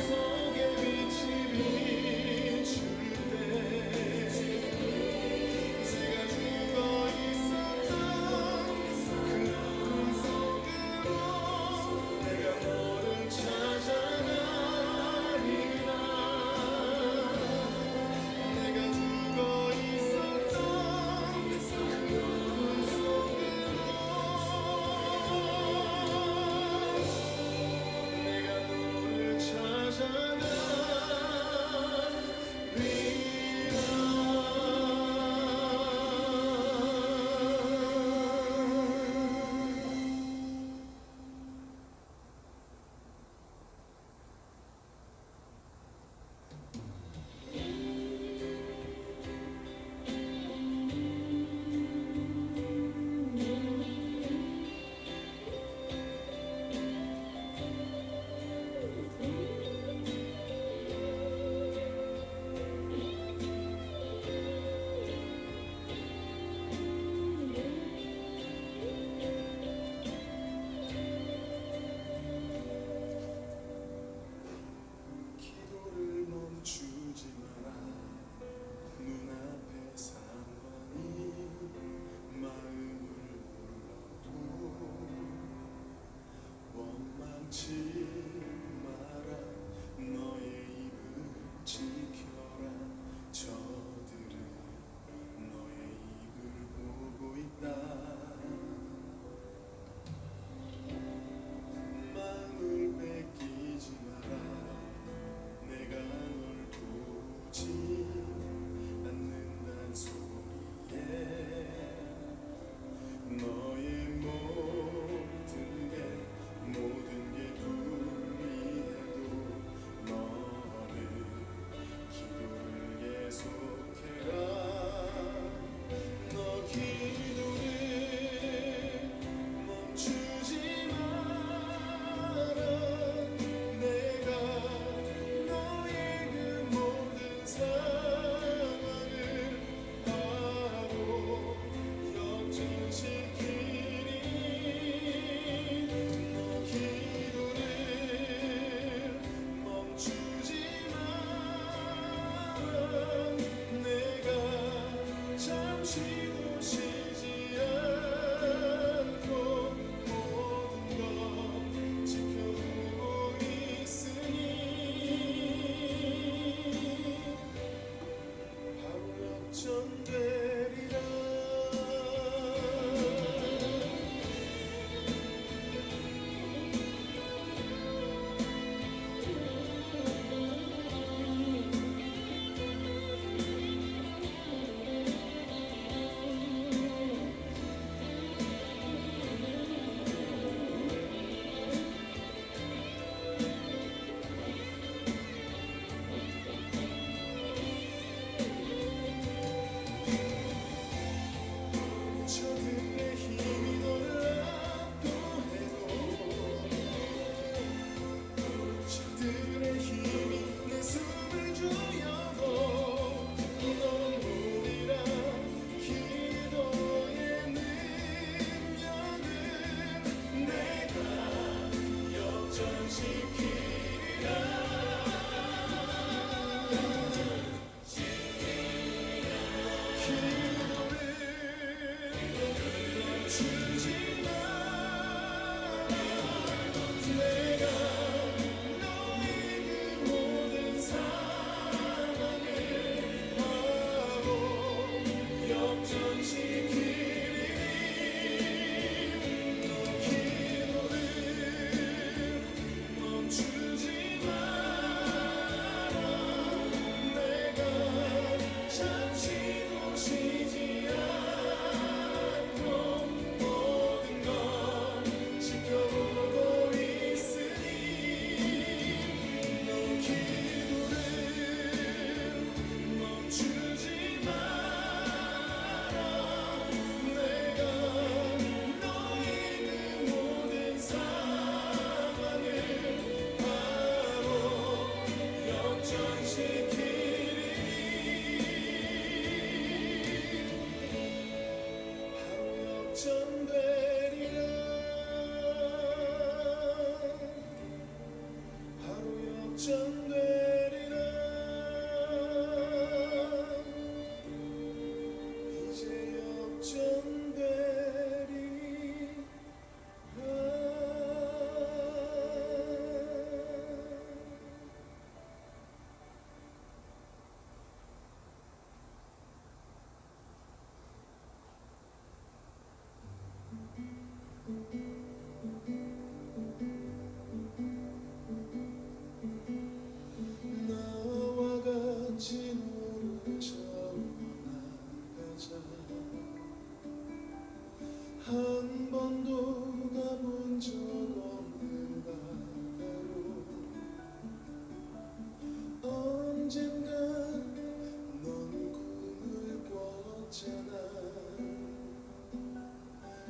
속에 빛이 비출 때 내가 죽어 있었던 그 꿈속으로 내가 너를 찾아가리라. 내가 죽어 있었던 그 꿈속으로 내가 너를 찾아 역전되리라 이제 나와 같이 너를 저어나가자 한 번도 가본 적 없는 바다로 언젠가 넌 꿈을 꿨잖아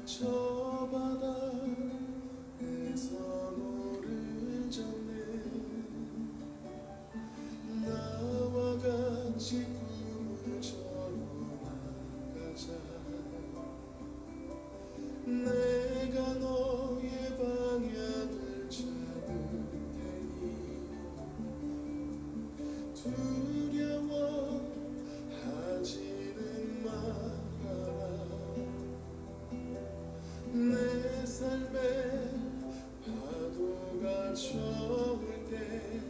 저 바다에서 노를 젓는 나와 같이 꿈을 져나가자 내가 너의 방향을 잡을 테니 두려워하지는 말아라 내 삶에 파도가 쳐올 때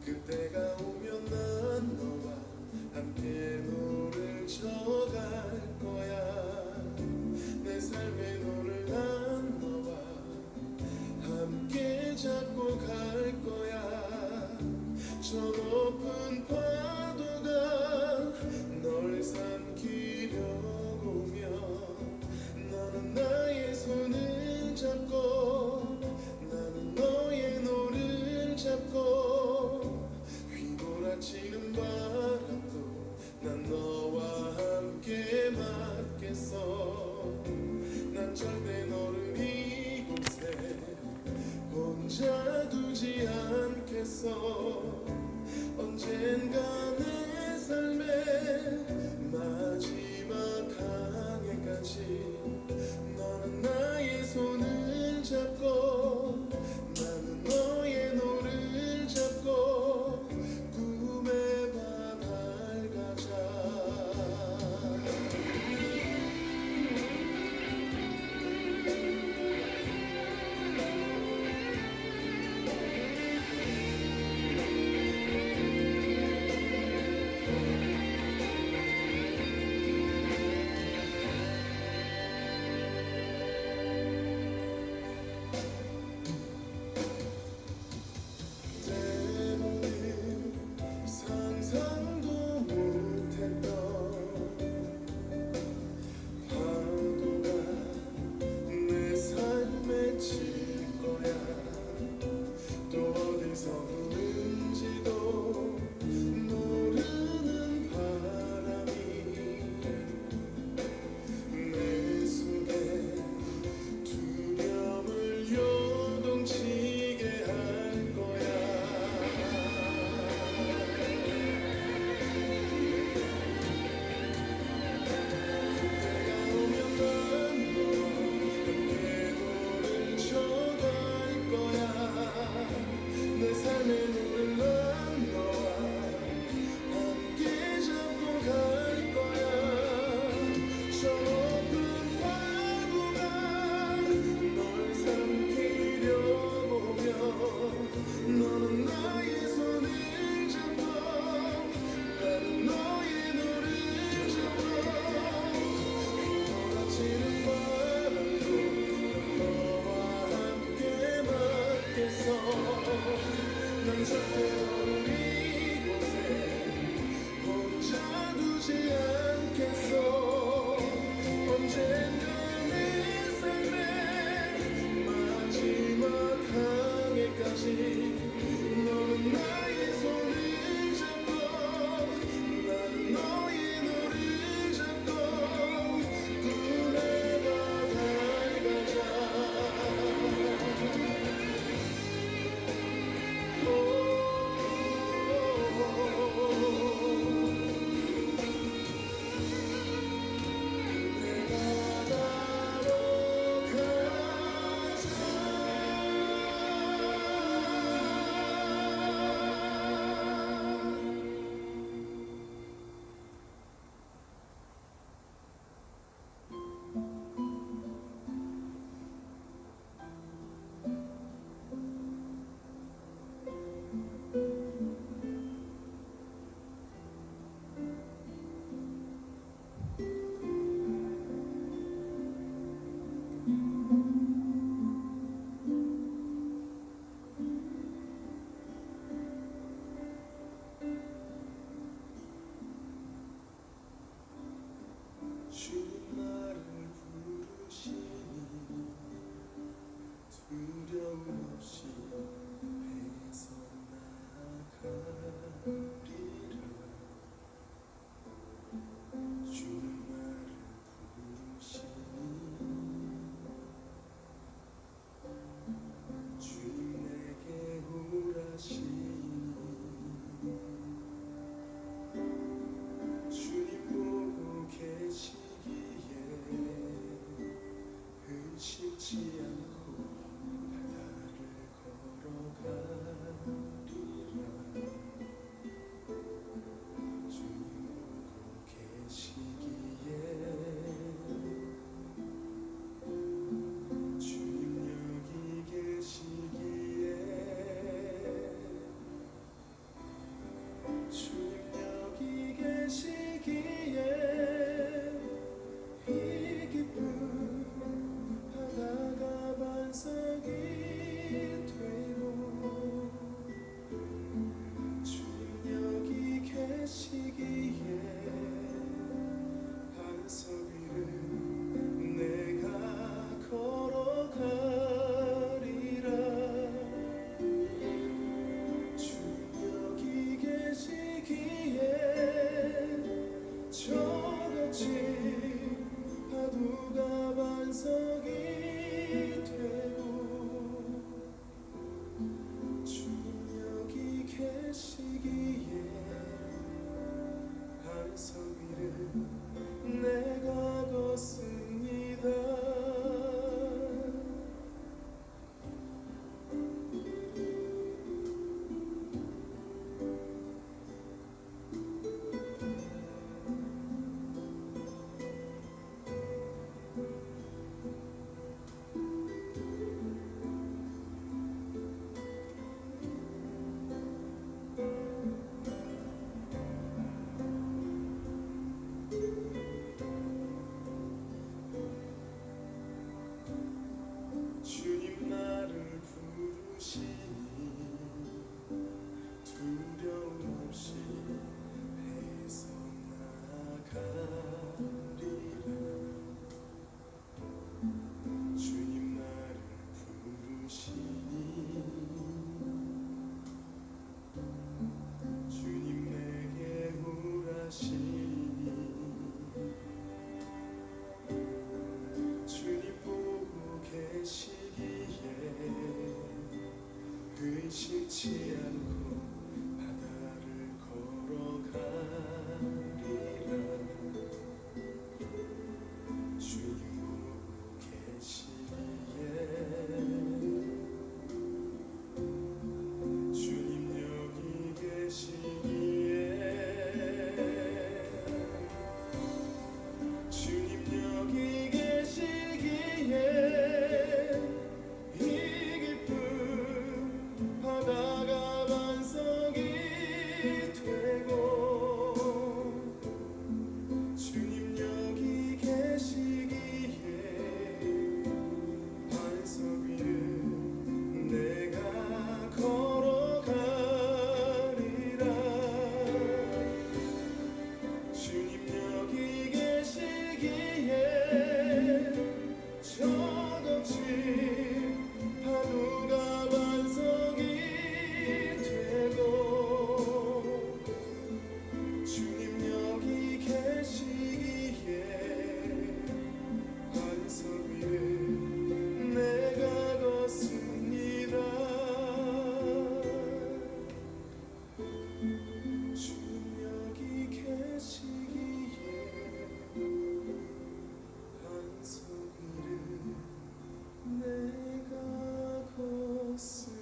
그때가 오면 난 너와 함께 노를 져갈 거야 내 삶의 노를 난 너와 함께 잡고 갈 거야 저 높은 파도가 널 삼키려고 오면 너는 나의 손을 잡고 나는 너의 노를 잡고 휘몰아치는 바람도 난 너와 함께 맞겠어 난 절대 너를 이곳에 혼자 두지 않겠어 언젠가 내 삶의 마지막 항해까지 너는 나의 손을 잡고 나는 너의 노를 잡고 꿈의 바다를 가자 상상도 못했던 파도가 내 삶에 칠 거야 또 어디서 부는지도 모르는 바람이 내 속에 두려움을 요동치게 할 거야 내 삶의 눈을 난 너와 함께 잡고 갈 거야 저 높은 파도가 널 삼키려고 오면 너는 나의 손을 잡고 나는 너의 노를 잡고 휘몰아치는 바람도 난 너와 함께 맞겠어 난 절대 너를 이곳에 혼자 두지 않겠어 언젠가 내 삶의 마지막 항해까지 너는 나의 손을 잡고 나는 너의 노를 잡고 꿈의 바다를 가자 계시기에 반석 위를 내가 걷습니다. 주님 나를 부르시니 두려움 없이 배에서 나가리라. 주님 나를 부르시니 주님 내게 오라시니 주님 보고 계시기에 의심치 않고 바다를 걸어가리라. 주님 보고 계시기에 주님 여기 계시기에 주님 여기 계시기에 이 깊은 바다가 반석이 되고 주님 여기 계시기에 반석 위를 내가 걸어가리라. 주님 여기 계시기에 저 거친 파도가 반석이 되고 주님 여기 계시기에 반석 위를 내가 걷습니다. 주님 여기 계시기에 반석 위를 내가 걷습니다.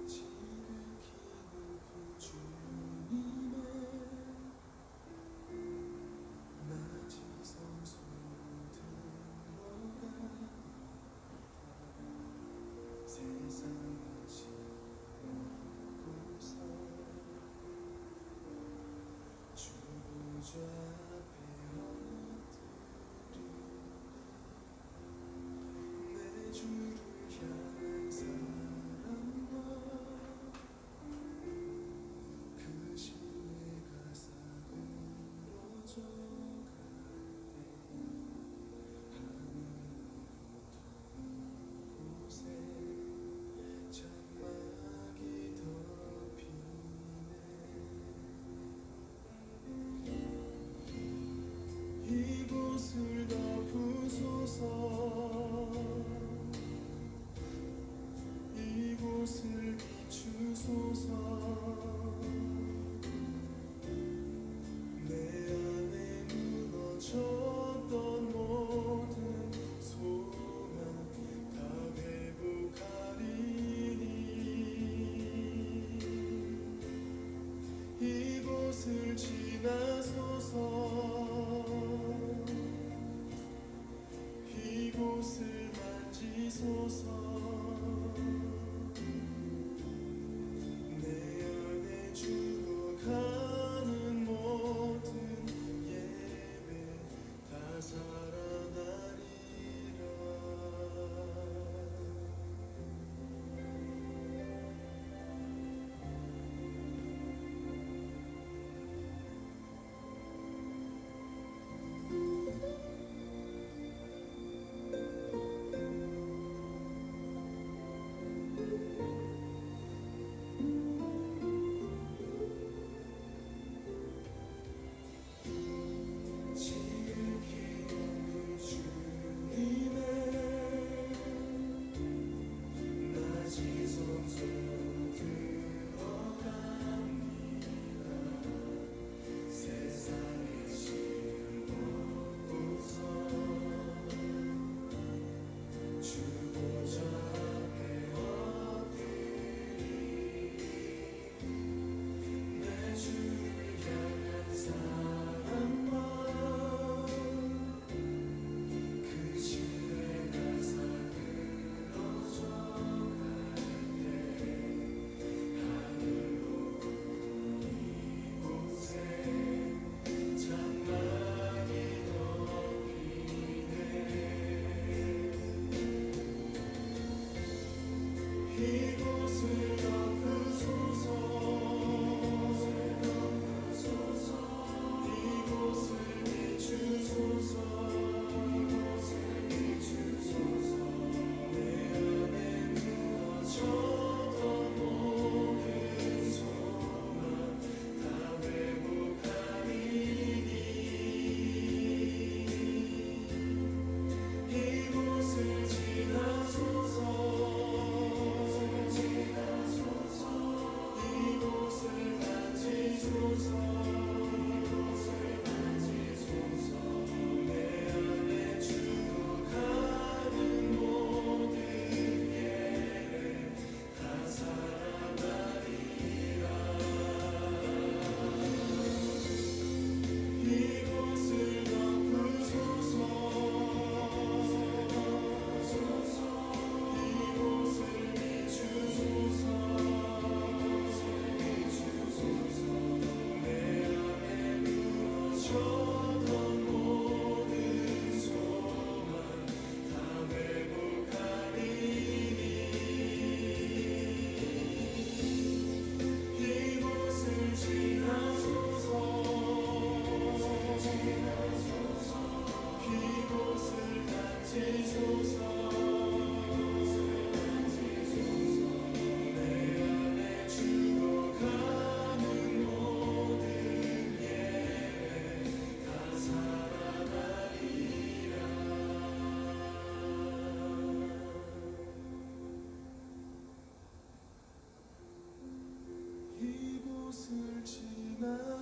지극히 높은 주님의 나지성 소리 들어가 세상 지고서 주 보좌 앞에 엎드리네. 내 주를 향한 사랑과 그 신뢰가 사그러져 곳에 장막이 덮이네. 이곳을 덮으소서. 이곳을 비추소서. 내 안에 무너졌던 모든 소망 다 회복하리니 이곳을 지나소서. 이곳을 만지소서. 내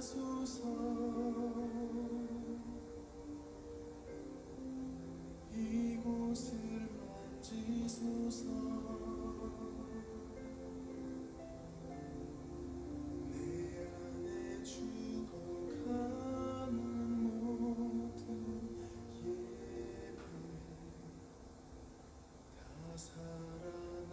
하소서. 이곳을 만지소서. 내 안에 죽어가는 모든 예배 다 살아나리라.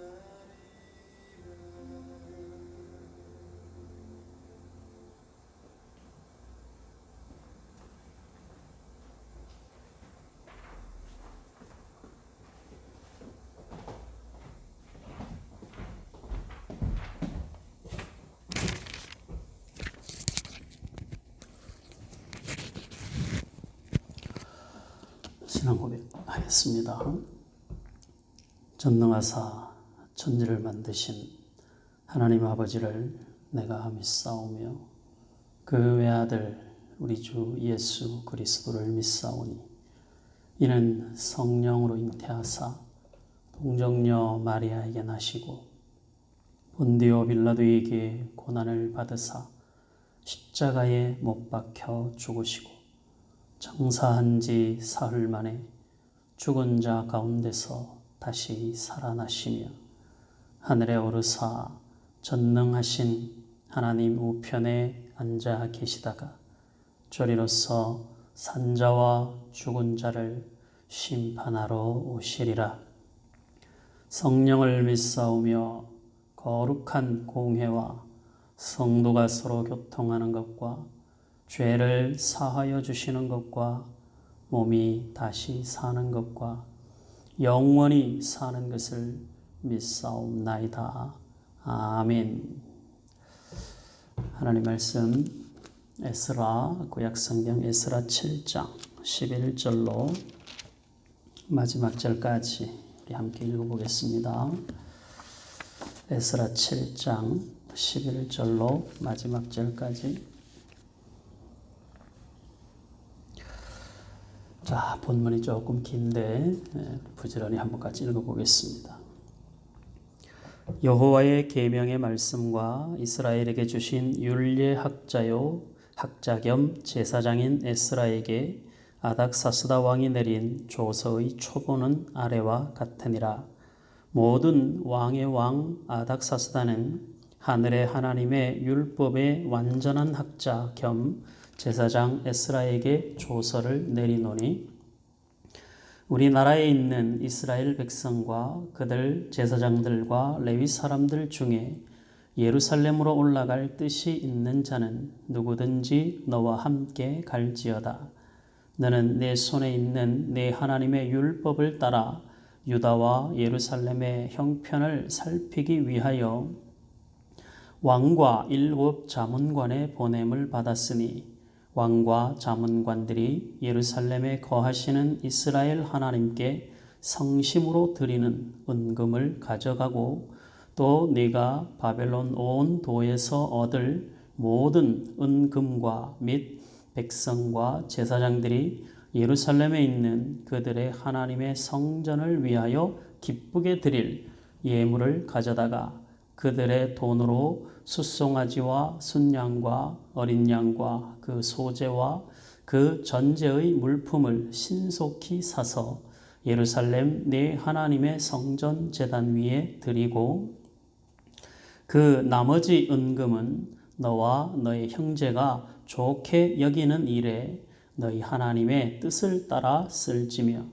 신앙 고백하겠습니다. 전능하사 천지를 만드신 하나님 아버지를 내가 믿사오며 그 외아들 우리 주 예수 그리스도를 믿사오니 이는 성령으로 잉태하사 동정녀 마리아에게 나시고 본디오 빌라도에게 고난을 받으사 십자가에 못 박혀 죽으시고 장사한 지 사흘 만에 죽은 자 가운데서 다시 살아나시며 하늘에 오르사 전능하신 하나님 우편에 앉아 계시다가 저리로서 산자와 죽은 자를 심판하러 오시리라. 성령을 믿사오며 거룩한 공회와 성도가 서로 교통하는 것과 죄를 사하여 주시는 것과 몸이 다시 사는 것과 영원히 사는 것을 믿사옵나이다. 아멘. 하나님 말씀 에스라 구약성경 에스라 7장 11절로 마지막 절까지 우리 함께 읽어보겠습니다. 에스라 7장 11절로 마지막 절까지. 자, 본문이 조금 긴데 부지런히 한번 같이 읽어보겠습니다. 여호와의 계명의 말씀과 이스라엘에게 주신 율례 학자 겸 제사장인 에스라에게 아닥사스다 왕이 내린 조서의 초본은 아래와 같으니라. 모든 왕의 왕 아닥사스다는 하늘의 하나님의 율법의 완전한 학자 겸 제사장 에스라에게 조서를 내리노니 우리나라에 있는 이스라엘 백성과 그들 제사장들과 레위 사람들 중에 예루살렘으로 올라갈 뜻이 있는 자는 누구든지 너와 함께 갈지어다. 너는 내 손에 있는 내 하나님의 율법을 따라 유다와 예루살렘의 형편을 살피기 위하여 왕과 7 자문관의 보냄을 받았으니 왕과 자문관들이 예루살렘에 거하시는 이스라엘 하나님께 성심으로 드리는 은금을 가져가고 또 네가 바벨론 온 도에서 얻을 모든 은금과 및 백성과 제사장들이 예루살렘에 있는 그들의 하나님의 성전을 위하여 기쁘게 드릴 예물을 가져다가 그들의 돈으로 숫송아지와 순양과 어린 양과 그 소재와 그 전제의 물품을 신속히 사서 예루살렘 내 하나님의 성전 제단 위에 드리고 그 나머지 은금은 너와 너의 형제가 좋게 여기는 일에 너희 하나님의 뜻을 따라 쓸지며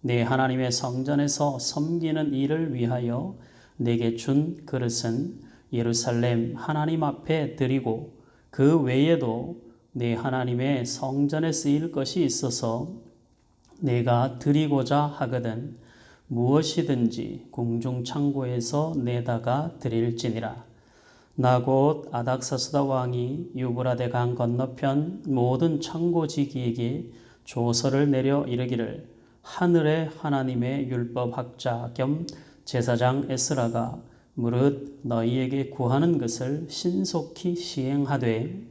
내 하나님의 성전에서 섬기는 일을 위하여 내게 준 그릇은 예루살렘 하나님 앞에 드리고 그 외에도 내 하나님의 성전에 쓰일 것이 있어서 내가 드리고자 하거든 무엇이든지 궁중 창고에서 내다가 드릴지니라. 나 곧 아닥사스다 왕이 유브라데 강 건너편 모든 창고지기에게 조서를 내려 이르기를 하늘의 하나님의 율법학자 겸 제사장 에스라가 무릇 너희에게 구하는 것을 신속히 시행하되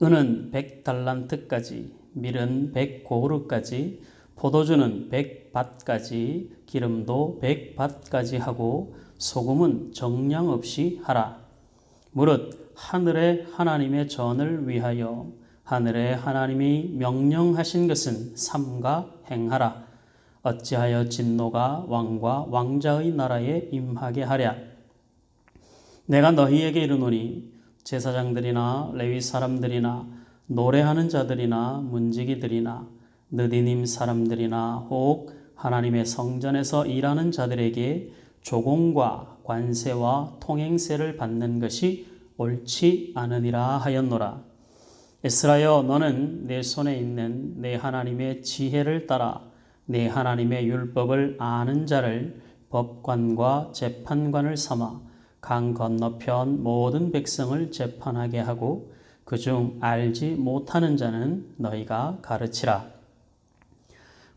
은은 100달란트까지 밀은 100고르까지 포도주는 100밭까지 기름도 100밭까지 하고 소금은 정량 없이 하라. 무릇 하늘의 하나님의 전을 위하여 하늘의 하나님이 명령하신 것은 삼가 행하라. 어찌하여 진노가 왕과 왕자의 나라에 임하게 하랴. 내가 너희에게 이르노니 제사장들이나 레위 사람들이나 노래하는 자들이나 문지기들이나 느디님 사람들이나 혹 하나님의 성전에서 일하는 자들에게 조공과 관세와 통행세를 받는 것이 옳지 않으니라 하였노라. 에스라여, 너는 내 손에 있는 내 하나님의 지혜를 따라 내 하나님의 율법을 아는 자를 법관과 재판관을 삼아 강 건너편 모든 백성을 재판하게 하고 그중 알지 못하는 자는 너희가 가르치라.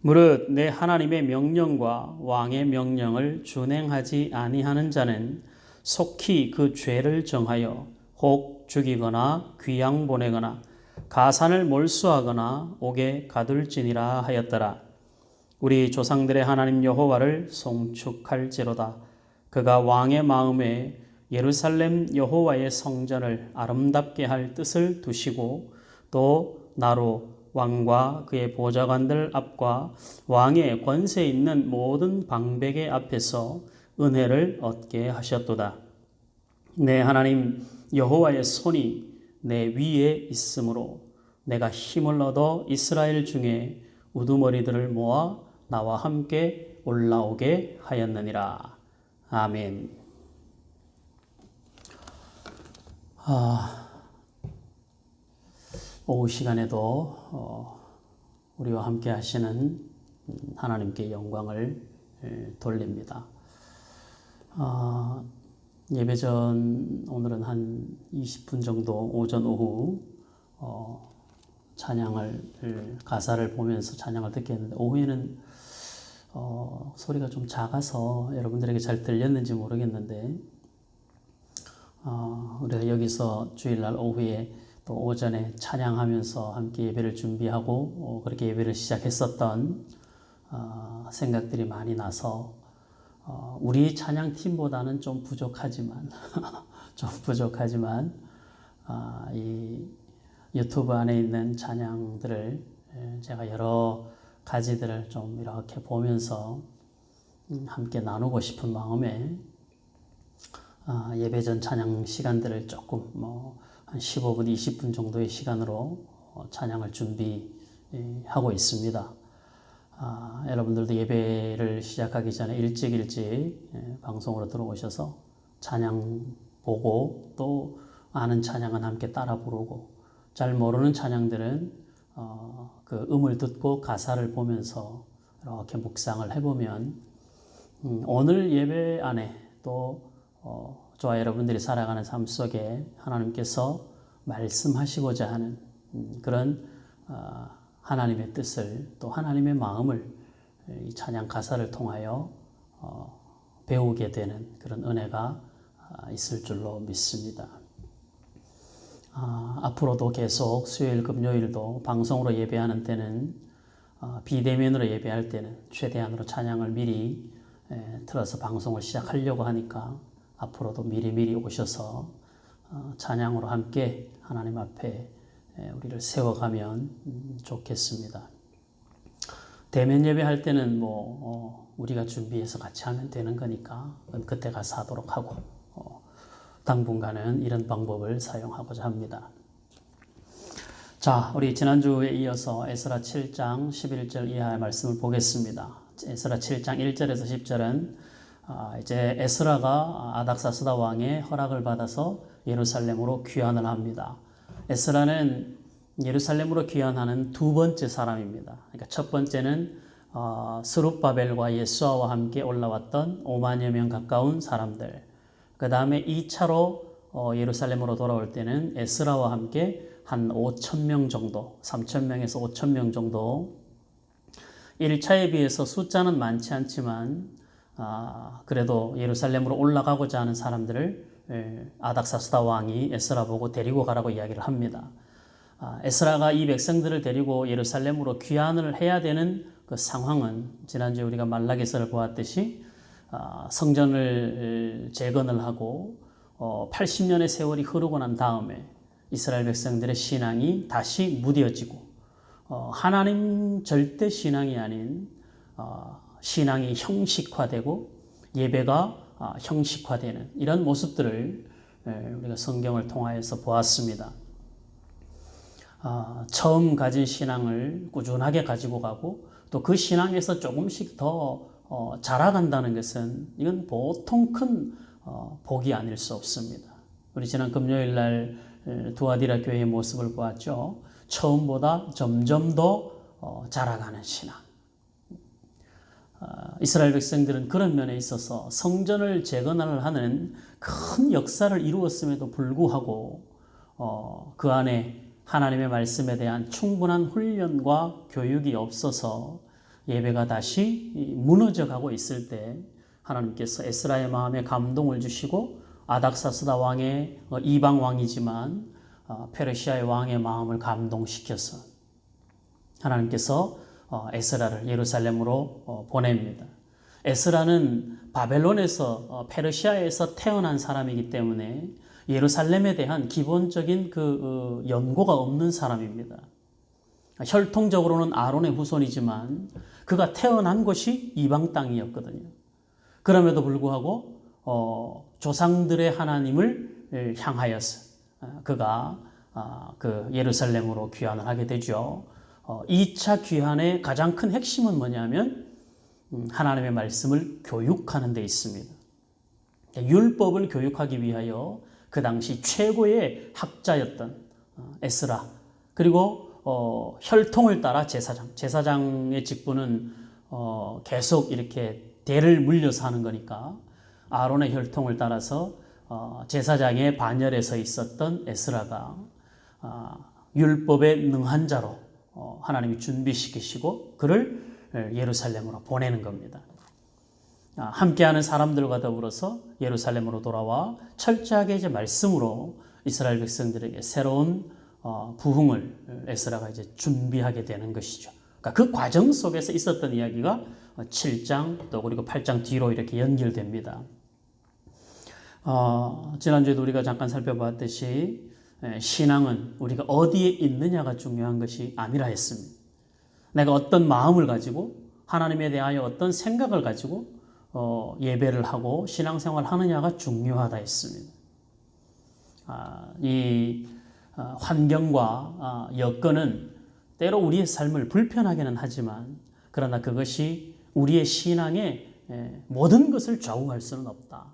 무릇 내 하나님의 명령과 왕의 명령을 준행하지 아니하는 자는 속히 그 죄를 정하여 혹 죽이거나 귀양 보내거나 가산을 몰수하거나 옥에 가둘지니라 하였더라. 우리 조상들의 하나님 여호와를 송축할지로다. 그가 왕의 마음에 예루살렘 여호와의 성전을 아름답게 할 뜻을 두시고 또 나로 왕과 그의 보좌관들 앞과 왕의 권세 있는 모든 방백의 앞에서 은혜를 얻게 하셨도다. 내 하나님 여호와의 손이 내 위에 있으므로 내가 힘을 얻어 이스라엘 중에 우두머리들을 모아 나와 함께 올라오게 하였느니라. 아멘. 오후 시간에도 우리와 함께 하시는 하나님께 영광을 돌립니다. 예배 전 오늘은 한 20분 정도 오전 오후 찬양을 가사를 보면서 찬양을 듣게 했는데 오후에는 소리가 좀 작아서 여러분들에게 잘 들렸는지 모르겠는데 우리가 여기서 주일날 오후에 또 오전에 찬양하면서 함께 예배를 준비하고 그렇게 예배를 시작했었던 생각들이 많이 나서 우리 찬양팀보다는 좀 부족하지만 이 유튜브 안에 있는 찬양들을 제가 여러 가지들을 좀 이렇게 보면서 함께 나누고 싶은 마음에 예배 전 찬양 시간들을 조금 한 15분, 20분 정도의 시간으로 찬양을 준비하고 있습니다. 여러분들도 예배를 시작하기 전에 일찍 방송으로 들어오셔서 찬양 보고 또 아는 찬양은 함께 따라 부르고 잘 모르는 찬양들은 그 음을 듣고 가사를 보면서 이렇게 묵상을 해보면 오늘 예배 안에 또 저와 여러분들이 살아가는 삶 속에 하나님께서 말씀하시고자 하는 그런 하나님의 뜻을 또 하나님의 마음을 이 찬양 가사를 통하여 배우게 되는 그런 은혜가 있을 줄로 믿습니다. 앞으로도 계속 수요일, 금요일도 방송으로 예배하는 때는 비대면으로 예배할 때는 최대한으로 찬양을 미리 틀어서 방송을 시작하려고 하니까 앞으로도 미리 오셔서 찬양으로 함께 하나님 앞에 우리를 세워가면 좋겠습니다. 대면 예배할 때는 우리가 준비해서 같이 하면 되는 거니까 그때 가서 하도록 하고 당분간은 이런 방법을 사용하고자 합니다. 자, 우리 지난주에 이어서 에스라 7장 11절 이하의 말씀을 보겠습니다. 에스라 7장 1절에서 10절은 이제 에스라가 아닥사스다 왕의 허락을 받아서 예루살렘으로 귀환을 합니다. 에스라는 예루살렘으로 귀환하는 두 번째 사람입니다. 그러니까 첫 번째는 스룹바벨과 예수아와 함께 올라왔던 5만여 명 가까운 사람들. 그 다음에 2차로 예루살렘으로 돌아올 때는 에스라와 함께 한 5,000명 정도, 3,000명에서 5,000명 정도. 1차에 비해서 숫자는 많지 않지만 그래도 예루살렘으로 올라가고자 하는 사람들을 아닥사스다 왕이 에스라 보고 데리고 가라고 이야기를 합니다. 에스라가 이 백성들을 데리고 예루살렘으로 귀환을 해야 되는 그 상황은 지난주에 우리가 말라기서를 보았듯이 성전을 재건을 하고 80년의 세월이 흐르고 난 다음에 이스라엘 백성들의 신앙이 다시 무뎌지고 하나님 절대 신앙이 아닌 신앙이 형식화되고 예배가 형식화되는 이런 모습들을 우리가 성경을 통하여서 보았습니다. 처음 가진 신앙을 꾸준하게 가지고 가고 또 그 신앙에서 조금씩 더 자라간다는 것은 이건 보통 큰 복이 아닐 수 없습니다. 우리 지난 금요일 날 두아디라 교회의 모습을 보았죠. 처음보다 점점 더 자라가는 신앙. 이스라엘 백성들은 그런 면에 있어서 성전을 재건을 하는 큰 역사를 이루었음에도 불구하고 그 안에 하나님의 말씀에 대한 충분한 훈련과 교육이 없어서 예배가 다시 무너져 가고 있을 때 하나님께서 에스라의 마음에 감동을 주시고 아닥사스다 왕의 이방 왕이지만 페르시아의 왕의 마음을 감동시켜서 하나님께서 에스라를 예루살렘으로 보냅니다. 에스라는 바벨론에서 페르시아에서 태어난 사람이기 때문에 예루살렘에 대한 기본적인 그 연고가 없는 사람입니다. 혈통적으로는 아론의 후손이지만 그가 태어난 곳이 이방 땅이었거든요. 그럼에도 불구하고 조상들의 하나님을 향하여서 그가 그 예루살렘으로 귀환을 하게 되죠. 2차 귀환의 가장 큰 핵심은 뭐냐면 하나님의 말씀을 교육하는 데 있습니다. 율법을 교육하기 위하여 그 당시 최고의 학자였던 에스라 그리고 혈통을 따라 제사장의 직분은 계속 이렇게 대를 물려서 하는 거니까 아론의 혈통을 따라서 제사장의 반열에 서 있었던 에스라가 율법에 능한 자로 하나님이 준비시키시고 그를 예루살렘으로 보내는 겁니다. 함께하는 사람들과 더불어서 예루살렘으로 돌아와 철저하게 이제 말씀으로 이스라엘 백성들에게 새로운 부흥을 에스라가 이제 준비하게 되는 것이죠. 그러니까 그 과정 속에서 있었던 이야기가 7장 또 그리고 8장 뒤로 이렇게 연결됩니다. 지난주에도 우리가 잠깐 살펴봤듯이 신앙은 우리가 어디에 있느냐가 중요한 것이 아니라 했습니다. 내가 어떤 마음을 가지고 하나님에 대하여 어떤 생각을 가지고 예배를 하고 신앙생활을 하느냐가 중요하다 했습니다. 이 환경과 여건은 때로 우리의 삶을 불편하게는 하지만 그러나 그것이 우리의 신앙의 모든 것을 좌우할 수는 없다.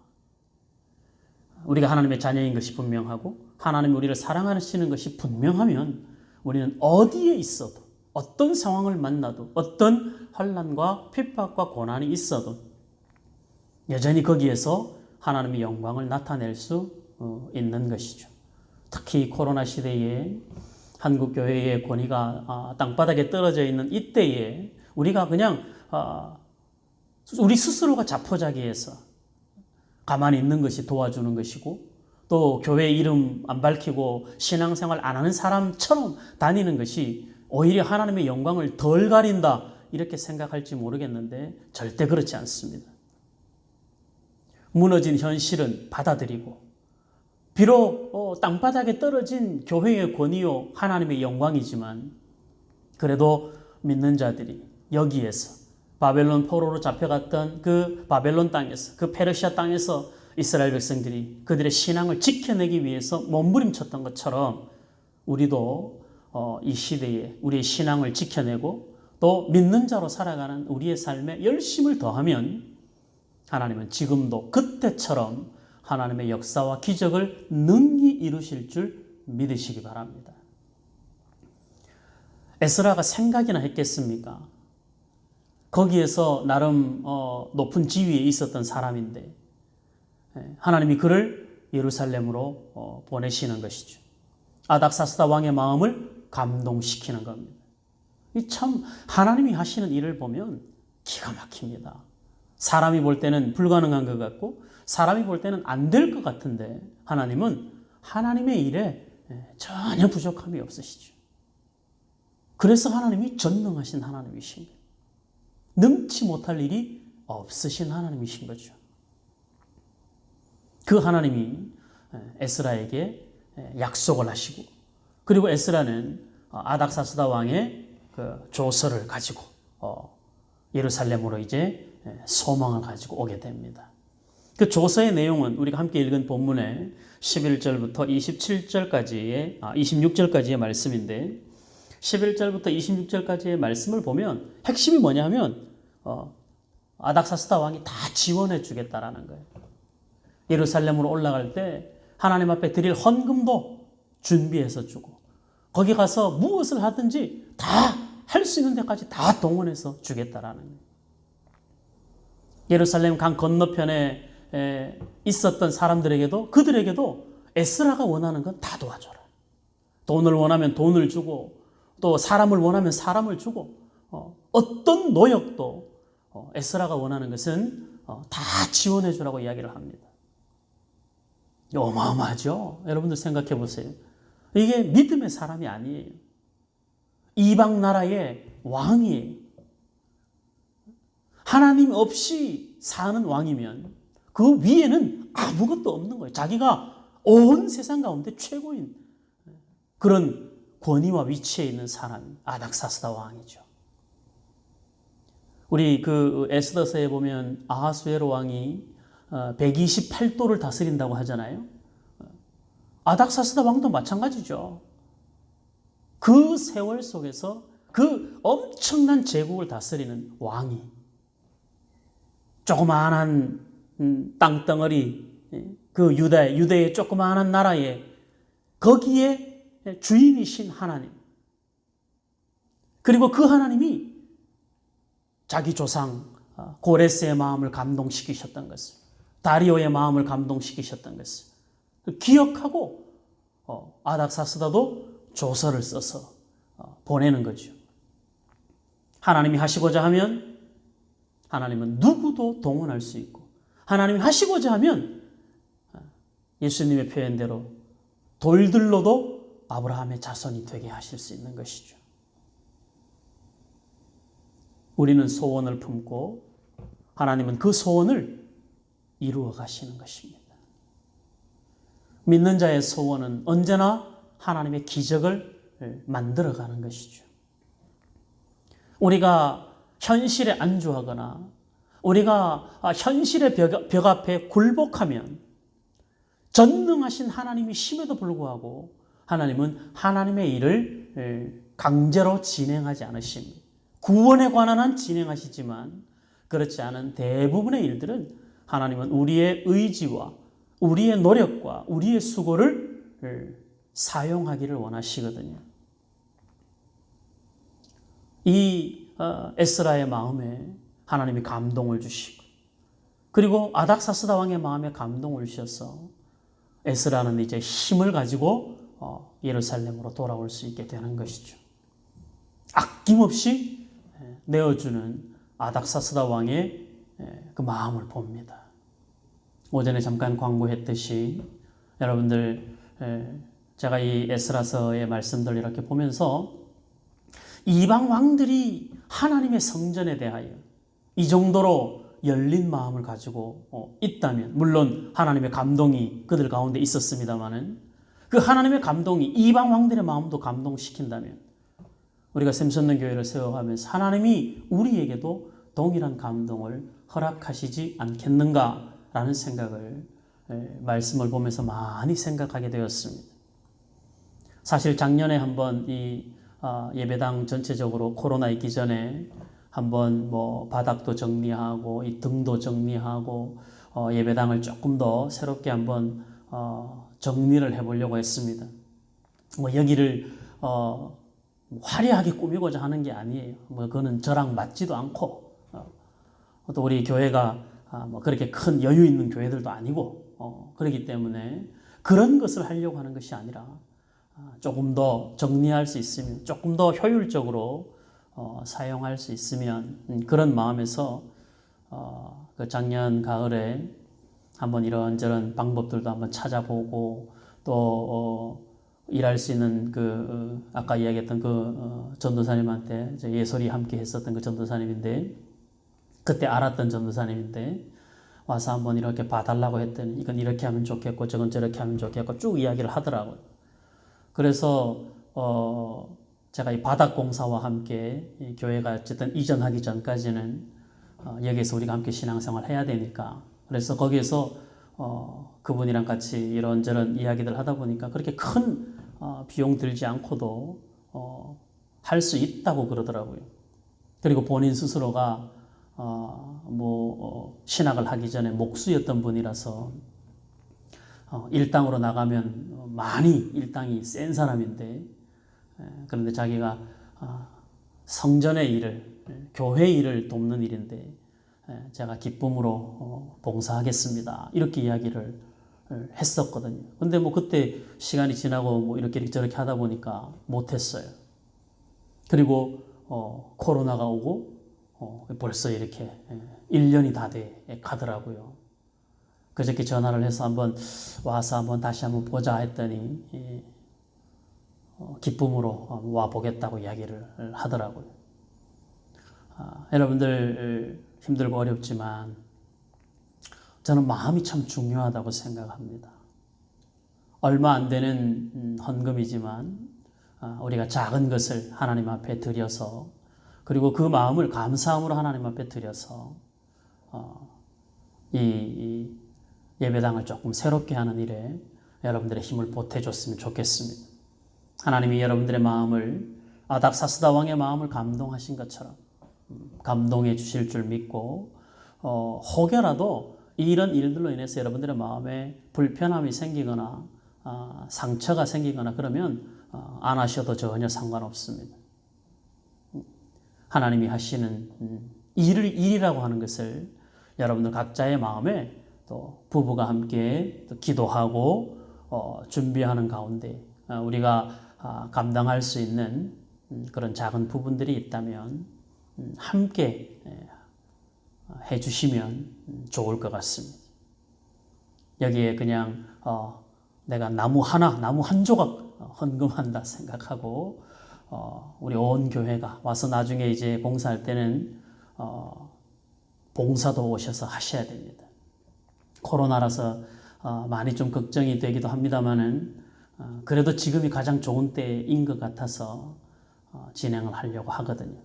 우리가 하나님의 자녀인 것이 분명하고 하나님이 우리를 사랑하시는 것이 분명하면 우리는 어디에 있어도 어떤 상황을 만나도 어떤 환난과 핍박과 고난이 있어도 여전히 거기에서 하나님의 영광을 나타낼 수 있는 것이죠. 특히 코로나 시대에 한국 교회의 권위가 땅바닥에 떨어져 있는 이때에 우리가 그냥 우리 스스로가 자포자기해서 가만히 있는 것이 도와주는 것이고 또 교회 이름 안 밝히고 신앙생활 안 하는 사람처럼 다니는 것이 오히려 하나님의 영광을 덜 가린다 이렇게 생각할지 모르겠는데 절대 그렇지 않습니다. 무너진 현실은 받아들이고 비록 땅바닥에 떨어진 교회의 권위요 하나님의 영광이지만 그래도 믿는 자들이 여기에서 바벨론 포로로 잡혀갔던 그 바벨론 땅에서 그 페르시아 땅에서 이스라엘 백성들이 그들의 신앙을 지켜내기 위해서 몸부림쳤던 것처럼 우리도 이 시대에 우리의 신앙을 지켜내고 또 믿는 자로 살아가는 우리의 삶에 열심을 더하면 하나님은 지금도 그때처럼 하나님의 역사와 기적을 능히 이루실 줄 믿으시기 바랍니다. 에스라가 생각이나 했겠습니까? 거기에서 나름 높은 지위에 있었던 사람인데 하나님이 그를 예루살렘으로 보내시는 것이죠. 아닥사스다 왕의 마음을 감동시키는 겁니다. 이 참 하나님이 하시는 일을 보면 기가 막힙니다. 사람이 볼 때는 불가능한 것 같고 사람이 볼 때는 안 될 것 같은데 하나님은 하나님의 일에 전혀 부족함이 없으시죠. 그래서 하나님이 전능하신 하나님이신 거예요. 능치 못할 일이 없으신 하나님이신 거죠. 그 하나님이 에스라에게 약속을 하시고, 그리고 에스라는 아닥사스다 왕의 그 조서를 가지고 예루살렘으로 이제 소망을 가지고 오게 됩니다. 그 조서의 내용은 우리가 함께 읽은 본문의 11절부터 26절까지의 말씀인데, 11절부터 26절까지의 말씀을 보면 핵심이 뭐냐 하면 아닥사스다 왕이 다 지원해 주겠다라는 거예요. 예루살렘으로 올라갈 때 하나님 앞에 드릴 헌금도 준비해서 주고, 거기 가서 무엇을 하든지 다 할 수 있는 데까지 다 동원해서 주겠다라는 거예요. 예루살렘 강 건너편에 있었던 사람들에게도, 그들에게도 에스라가 원하는 건 다 도와줘라. 돈을 원하면 돈을 주고, 또 사람을 원하면 사람을 주고, 어떤 노역도 에스라가 원하는 것은 다 지원해 주라고 이야기를 합니다. 어마어마하죠? 여러분들 생각해 보세요. 이게 믿음의 사람이 아니에요. 이방 나라의 왕이에요. 하나님 없이 사는 왕이면 그 위에는 아무것도 없는 거예요. 자기가 온 세상 가운데 최고인 그런 권위와 위치에 있는 사람이 아닥사스다 왕이죠. 우리 그 에스더서에 보면 아하수에로 왕이 128도를 다스린다고 하잖아요. 아닥사스다 왕도 마찬가지죠. 그 세월 속에서 그 엄청난 제국을 다스리는 왕이 조그마한 땅덩어리, 그 유대의 조그마한 나라에 거기에 주인이신 하나님, 그리고 그 하나님이 자기 조상 고레스의 마음을 감동시키셨던 것을, 다리오의 마음을 감동시키셨던 것을 기억하고 아닥사스다도 조서를 써서 보내는 거죠. 하나님이 하시고자 하면 하나님은 누구도 동원할 수 있고, 하나님이 하시고자 하면 예수님의 표현대로 돌들로도 아브라함의 자손이 되게 하실 수 있는 것이죠. 우리는 소원을 품고 하나님은 그 소원을 이루어 가시는 것입니다. 믿는 자의 소원은 언제나 하나님의 기적을 만들어가는 것이죠. 우리가 현실에 안주하거나 우리가 현실의 벽 앞에 굴복하면 전능하신 하나님이 심에도 불구하고 하나님은 하나님의 일을 강제로 진행하지 않으십니다. 구원에 관한 한 진행하시지만 그렇지 않은 대부분의 일들은 하나님은 우리의 의지와 우리의 노력과 우리의 수고를 사용하기를 원하시거든요. 이 에스라의 마음에 하나님이 감동을 주시고, 그리고 아닥사스다 왕의 마음에 감동을 주셔서 에스라는 이제 힘을 가지고 예루살렘으로 돌아올 수 있게 되는 것이죠. 아낌없이 내어주는 아닥사스다 왕의 그 마음을 봅니다. 오전에 잠깐 광고했듯이 여러분들, 제가 이 에스라서의 말씀들 이렇게 보면서 이방 왕들이 하나님의 성전에 대하여 이 정도로 열린 마음을 가지고 있다면, 물론 하나님의 감동이 그들 가운데 있었습니다마는 그 하나님의 감동이 이방 왕들의 마음도 감동시킨다면 우리가 샘솟는 교회를 세워가면서 하나님이 우리에게도 동일한 감동을 허락하시지 않겠는가라는 생각을 말씀을 보면서 많이 생각하게 되었습니다. 사실 작년에 한번 이 예배당 전체적으로 코로나 있기 전에 한번 뭐 바닥도 정리하고 이 등도 정리하고 예배당을 조금 더 새롭게 한번 정리를 해보려고 했습니다. 뭐 여기를 화려하게 꾸미고자 하는 게 아니에요. 뭐 그거는 저랑 맞지도 않고 또 우리 교회가 뭐 그렇게 큰 여유 있는 교회들도 아니고 그렇기 때문에 그런 것을 하려고 하는 것이 아니라 조금 더 정리할 수 있으면, 조금 더 효율적으로 사용할 수 있으면, 그런 마음에서 그 작년 가을에 한번 이런저런 방법들도 한번 찾아보고 또 일할 수 있는 그 아까 이야기했던 그 전도사님한테 예솔이 함께 했었던 그 전도사님인데, 그때 알았던 전도사님인데 와서 한번 이렇게 봐달라고 했더니 이건 이렇게 하면 좋겠고 저건 저렇게 하면 좋겠고 쭉 이야기를 하더라고요. 그래서 제가 이 바닥공사와 함께 이 교회가 어쨌든 이전하기 전까지는 여기에서 우리가 함께 신앙생활 해야 되니까 그래서 거기에서 그분이랑 같이 이런저런 이야기들 하다 보니까 그렇게 큰 비용 들지 않고도 할 수 있다고 그러더라고요. 그리고 본인 스스로가 신학을 하기 전에 목수였던 분이라서 일당으로 나가면 많이 일당이 센 사람인데 그런데 자기가 성전의 일을 교회 일을 돕는 일인데 제가 기쁨으로 봉사하겠습니다. 이렇게 이야기를 했었거든요. 근데 그때 시간이 지나고 이렇게 저렇게 하다 보니까 못했어요. 그리고 코로나가 오고 벌써 이렇게 1년이 다 돼 가더라고요. 그저께 전화를 해서 한번 와서 다시 한번 보자 했더니 기쁨으로 와 보겠다고 이야기를 하더라고요. 여러분들 힘들고 어렵지만 저는 마음이 참 중요하다고 생각합니다. 얼마 안 되는 헌금이지만 우리가 작은 것을 하나님 앞에 드려서 그리고 그 마음을 감사함으로 하나님 앞에 드려서 이 예배당을 조금 새롭게 하는 일에 여러분들의 힘을 보태줬으면 좋겠습니다. 하나님이 여러분들의 마음을 아닥사스다 왕의 마음을 감동하신 것처럼 감동해 주실 줄 믿고 혹여라도 이런 일들로 인해서 여러분들의 마음에 불편함이 생기거나 상처가 생기거나 그러면 안 하셔도 전혀 상관없습니다. 하나님이 하시는 일이라고 하는 것을 여러분들 각자의 마음에 또 부부가 함께 또 기도하고 준비하는 가운데 우리가 감당할 수 있는 그런 작은 부분들이 있다면 함께 해주시면 좋을 것 같습니다. 여기에 그냥 내가 나무 한 조각 헌금한다 생각하고 우리 온 교회가 와서 나중에 이제 봉사할 때는 봉사도 오셔서 하셔야 됩니다. 코로나라서 많이 좀 걱정이 되기도 합니다만은 그래도 지금이 가장 좋은 때인 것 같아서 진행을 하려고 하거든요.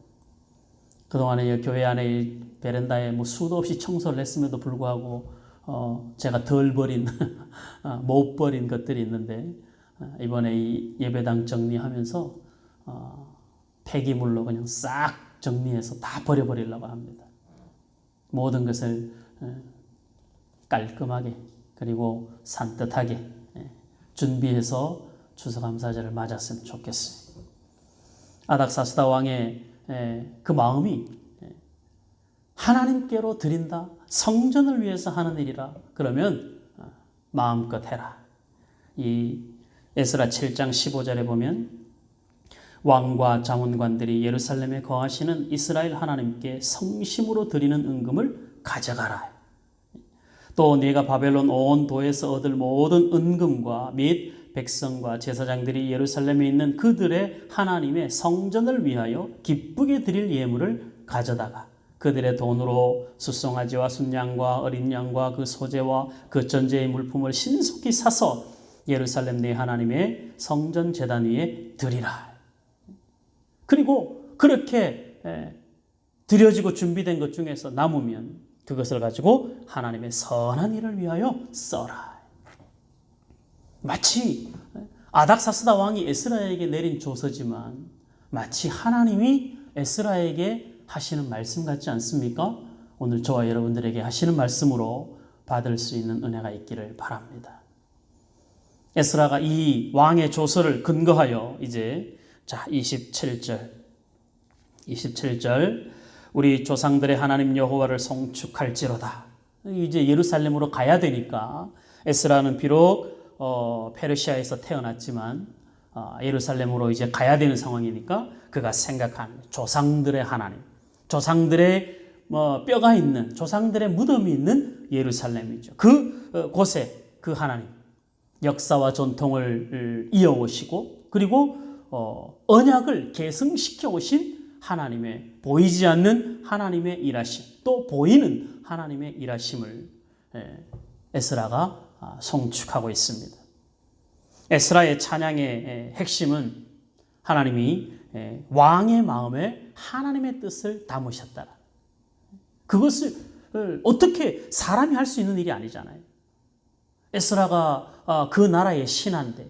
그동안에 교회 안에 베란다에 수도 없이 청소를 했음에도 불구하고 제가 덜 버린 못 버린 것들이 있는데 이번에 이 예배당 정리하면서 폐기물로 그냥 싹 정리해서 다 버려버리려고 합니다. 모든 것을 깔끔하게 그리고 산뜻하게 준비해서 추수감사절을 맞았으면 좋겠어요. 아닥사스다 왕의 그 마음이 하나님께로 드린다, 성전을 위해서 하는 일이라 그러면 마음껏 해라. 이 에스라 7장 15절에 보면 왕과 자문관들이 예루살렘에 거하시는 이스라엘 하나님께 성심으로 드리는 은금을 가져가라. 또 네가 바벨론 온 도에서 얻을 모든 은금과 및 백성과 제사장들이 예루살렘에 있는 그들의 하나님의 성전을 위하여 기쁘게 드릴 예물을 가져다가 그들의 돈으로 숫송아지와 순양과 어린 양과 그 소재와 그 전제의 물품을 신속히 사서 예루살렘 내 하나님의 성전 제단 위에 드리라. 그리고 그렇게 드려지고 준비된 것 중에서 남으면 그것을 가지고 하나님의 선한 일을 위하여 써라. 마치 아닥사스다 왕이 에스라에게 내린 조서지만 마치 하나님이 에스라에게 하시는 말씀 같지 않습니까? 오늘 저와 여러분들에게 하시는 말씀으로 받을 수 있는 은혜가 있기를 바랍니다. 에스라가 이 왕의 조서를 근거하여 이제 27절 우리 조상들의 하나님 여호와를 송축할지로다. 이제 예루살렘으로 가야 되니까 에스라는 비록 페르시아에서 태어났지만 예루살렘으로 이제 가야 되는 상황이니까 그가 생각한 조상들의 하나님, 조상들의 뼈가 있는 조상들의 무덤이 있는 예루살렘이죠. 그 곳에 그 하나님 역사와 전통을 이어오시고 그리고 언약을 계승시켜 오신 하나님의 보이지 않는 하나님의 일하심 또 보이는 하나님의 일하심을 에스라가 송축하고 있습니다. 에스라의 찬양의 핵심은 하나님이 왕의 마음에 하나님의 뜻을 담으셨다. 그것을 어떻게 사람이 할 수 있는 일이 아니잖아요. 에스라가 그 나라의 신하인데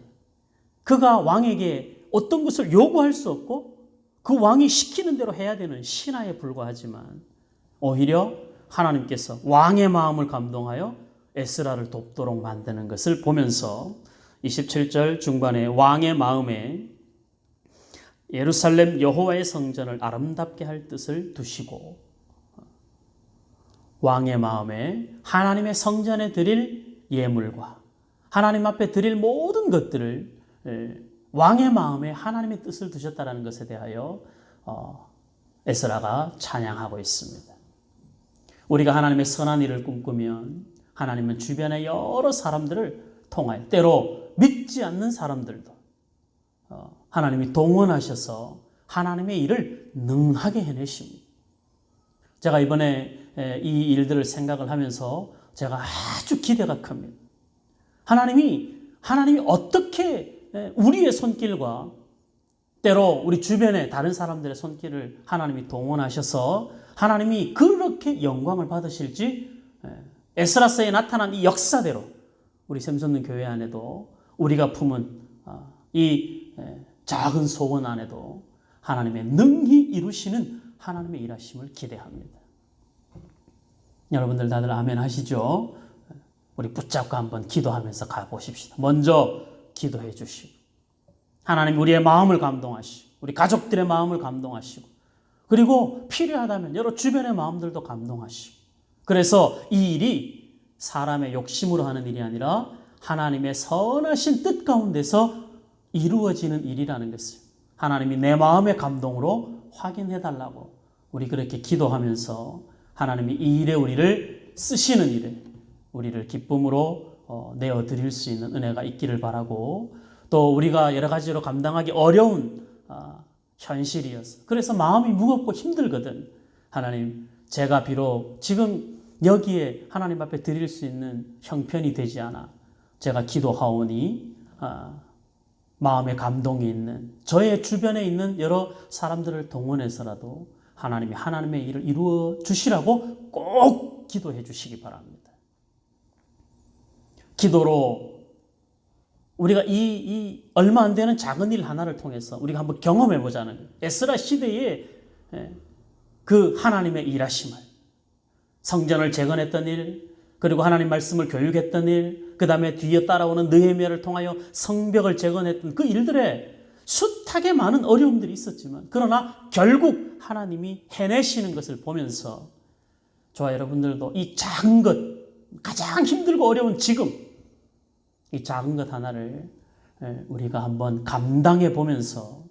그가 왕에게 어떤 것을 요구할 수 없고 그 왕이 시키는 대로 해야 되는 신하에 불과하지만 오히려 하나님께서 왕의 마음을 감동하여 에스라를 돕도록 만드는 것을 보면서 27절 중반에 왕의 마음에 예루살렘 여호와의 성전을 아름답게 할 뜻을 두시고 왕의 마음에 하나님의 성전에 드릴 예물과 하나님 앞에 드릴 모든 것들을 왕의 마음에 하나님의 뜻을 두셨다는 것에 대하여 에스라가 찬양하고 있습니다. 우리가 하나님의 선한 일을 꿈꾸면 하나님은 주변의 여러 사람들을 통하여 때로 믿지 않는 사람들도 하나님이 동원하셔서 하나님의 일을 능하게 해내십니다. 제가 이번에 이 일들을 생각을 하면서 제가 아주 기대가 큽니다. 하나님이 어떻게 우리의 손길과 때로 우리 주변의 다른 사람들의 손길을 하나님이 동원하셔서 하나님이 그렇게 영광을 받으실지 에스라서에 나타난 이 역사대로 우리 샘솟는 교회 안에도 우리가 품은 이 작은 소원 안에도 하나님의 능히 이루시는 하나님의 일하심을 기대합니다. 여러분들 다들 아멘 하시죠? 우리 붙잡고 한번 기도하면서 가보십시다. 먼저 기도해 주시고 하나님 우리의 마음을 감동하시고 우리 가족들의 마음을 감동하시고 그리고 필요하다면 여러 주변의 마음들도 감동하시고 그래서 이 일이 사람의 욕심으로 하는 일이 아니라 하나님의 선하신 뜻 가운데서 이루어지는 일이라는 것을 하나님이 내 마음의 감동으로 확인해 달라고 우리 그렇게 기도하면서 하나님이 이 일에 우리를 쓰시는 일에 우리를 기쁨으로 내어드릴 수 있는 은혜가 있기를 바라고 또 우리가 여러 가지로 감당하기 어려운 현실이어서 그래서 마음이 무겁고 힘들거든. 하나님 제가 비록 지금 여기에 하나님 앞에 드릴 수 있는 형편이 되지 않아 제가 기도하오니 마음에 감동이 있는 저의 주변에 있는 여러 사람들을 동원해서라도 하나님이 하나님의 일을 이루어 주시라고 꼭 기도해 주시기 바랍니다. 기도로 우리가 이 얼마 안 되는 작은 일 하나를 통해서 우리가 한번 경험해 보자는 거예요. 에스라 시대에 그 하나님의 일하심을 성전을 재건했던 일 그리고 하나님 말씀을 교육했던 일 그 다음에 뒤에 따라오는 느헤미야를 통하여 성벽을 재건했던 그 일들에 숱하게 많은 어려움들이 있었지만 그러나 결국 하나님이 해내시는 것을 보면서 저와 여러분들도 이 작은 것 가장 힘들고 어려운 지금 이 작은 것 하나를 우리가 한번 감당해 보면서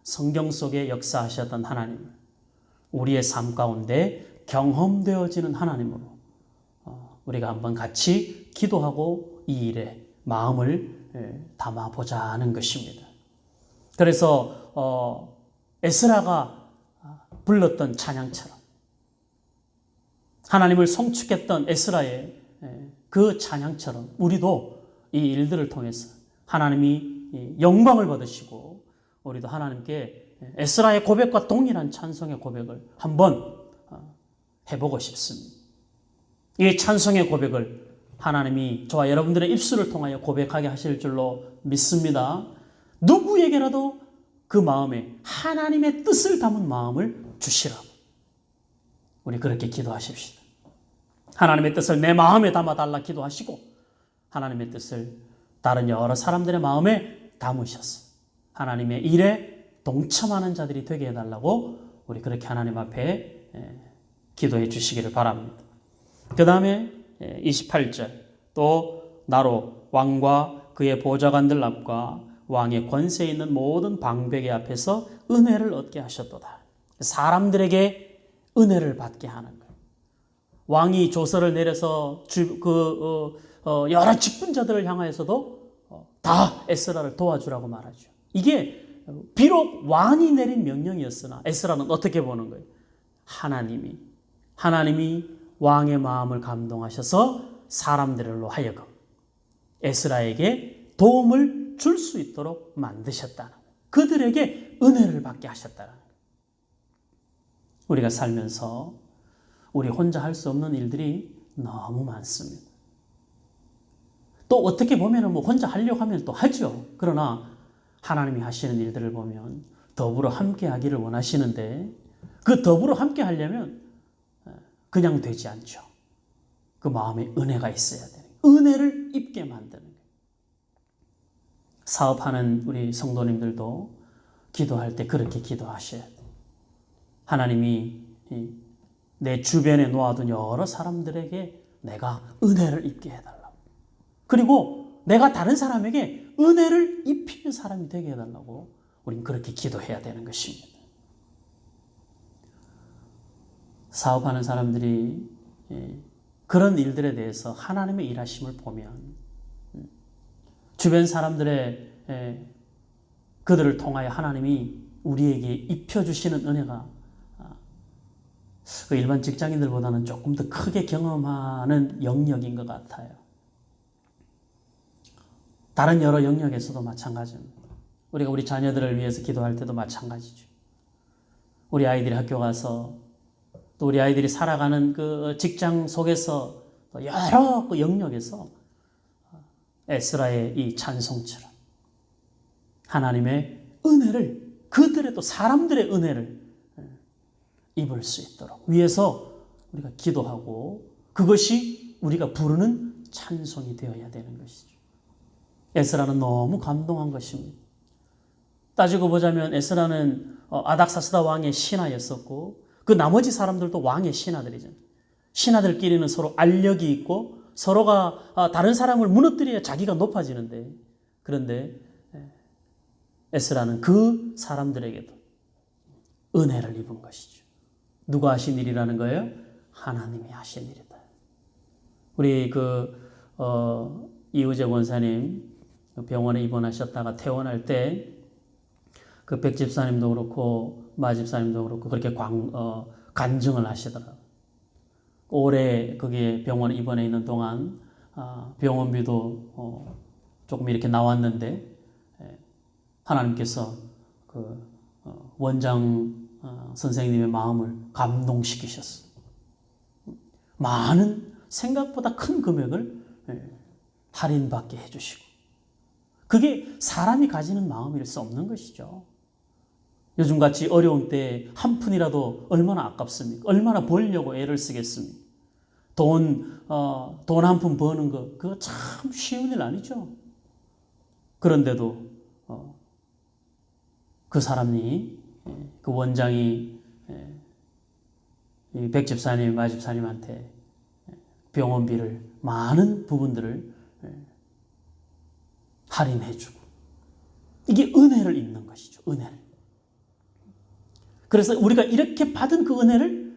성경 속에 역사하셨던 하나님을 우리의 삶 가운데 경험되어지는 하나님으로 우리가 한번 같이 기도하고 이 일에 마음을 담아보자 하는 것입니다. 그래서 에스라가 불렀던 찬양처럼 하나님을 송축했던 에스라의 그 찬양처럼 우리도 이 일들을 통해서 하나님이 영광을 받으시고 우리도 하나님께 에스라의 고백과 동일한 찬송의 고백을 한번 해보고 싶습니다. 이 찬송의 고백을 하나님이 저와 여러분들의 입술을 통하여 고백하게 하실 줄로 믿습니다. 누구에게라도 그 마음에 하나님의 뜻을 담은 마음을 주시라고 우리 그렇게 기도하십시다. 하나님의 뜻을 내 마음에 담아달라 기도하시고 하나님의 뜻을 다른 여러 사람들의 마음에 담으셔서 하나님의 일에 동참하는 자들이 되게 해달라고 우리 그렇게 하나님 앞에 기도해 주시기를 바랍니다. 그 다음에 28절 또 나로 왕과 그의 보좌관들 앞과 왕의 권세 있는 모든 방백의 앞에서 은혜를 얻게 하셨도다. 사람들에게 은혜를 받게 하는 거예요. 왕이 조서를 내려서 여러 직분자들을 향하여서도 다 에스라를 도와주라고 말하죠. 이게 비록 왕이 내린 명령이었으나 에스라는 어떻게 보는 거예요? 하나님이 왕의 마음을 감동하셔서 사람들로 하여금 에스라에게 도움을 줄 수 있도록 만드셨다는 거예요. 그들에게 은혜를 받게 하셨다는 거예요. 우리가 살면서 우리 혼자 할 수 없는 일들이 너무 많습니다. 또 어떻게 보면 뭐 혼자 하려고 하면 또 하죠. 그러나 하나님이 하시는 일들을 보면 더불어 함께 하기를 원하시는데 그 더불어 함께 하려면 그냥 되지 않죠. 그 마음에 은혜가 있어야 돼요. 은혜를 입게 만드는 거예요. 사업하는 우리 성도님들도 기도할 때 그렇게 기도하셔야 돼요. 하나님이 내 주변에 놓아둔 여러 사람들에게 내가 은혜를 입게 해달라고. 그리고 내가 다른 사람에게 은혜를 입히는 사람이 되게 해달라고 우린 그렇게 기도해야 되는 것입니다. 사업하는 사람들이 그런 일들에 대해서 하나님의 일하심을 보면 주변 사람들의 그들을 통하여 하나님이 우리에게 입혀주시는 은혜가 그 일반 직장인들보다는 조금 더 크게 경험하는 영역인 것 같아요. 다른 여러 영역에서도 마찬가지입니다. 우리가 우리 자녀들을 위해서 기도할 때도 마찬가지죠. 우리 아이들이 학교 가서 또 우리 아이들이 살아가는 그 직장 속에서 여러 그 영역에서 에스라의 이 찬송처럼 하나님의 은혜를 그들의 또 사람들의 은혜를 입을 수 있도록 위해서 우리가 기도하고 그것이 우리가 부르는 찬송이 되어야 되는 것이죠. 에스라는 너무 감동한 것입니다. 따지고 보자면 에스라는 아닥사스다 왕의 신하였었고 그 나머지 사람들도 왕의 신하들이잖아요. 신하들끼리는 서로 알력이 있고 서로가 다른 사람을 무너뜨려야 자기가 높아지는데 그런데 에스라는 그 사람들에게도 은혜를 입은 것이죠. 누가 하신 일이라는 거예요? 하나님이 하신 일이다. 우리 이우재 권사님 병원에 입원하셨다가 퇴원할 때 그 백 집사님도 그렇고 마 집사님도 그렇고 그렇게 간증을 하시더라고요. 올해 거기에 병원에 입원해 있는 동안 병원비도 조금 이렇게 나왔는데 하나님께서 그 원장 선생님의 마음을 감동시키셨어요. 많은 생각보다 큰 금액을 할인받게 해주시고 그게 사람이 가지는 마음일 수 없는 것이죠. 요즘같이 어려운 때 한 푼이라도 얼마나 아깝습니까? 얼마나 벌려고 애를 쓰겠습니까? 돈 한 푼 버는 거 그거 참 쉬운 일 아니죠. 그런데도 그 사람이 그 원장이 백 집사님, 마 집사님한테 병원비를 많은 부분들을 할인해주고 이게 은혜를 입는 것이죠. 은혜를. 그래서 우리가 이렇게 받은 그 은혜를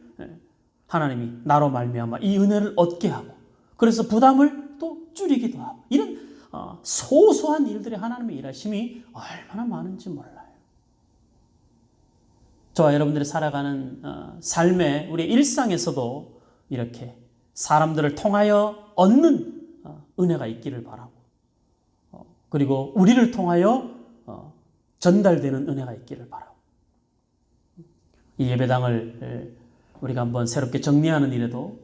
하나님이 나로 말미암아 이 은혜를 얻게 하고 그래서 부담을 또 줄이기도 하고 이런 소소한 일들이 하나님의 일하심이 얼마나 많은지 몰라요. 저와 여러분들이 살아가는 삶의 우리 일상에서도 이렇게 사람들을 통하여 얻는 은혜가 있기를 바라고 그리고 우리를 통하여 전달되는 은혜가 있기를 바라고 이 예배당을 우리가 한번 새롭게 정리하는 일에도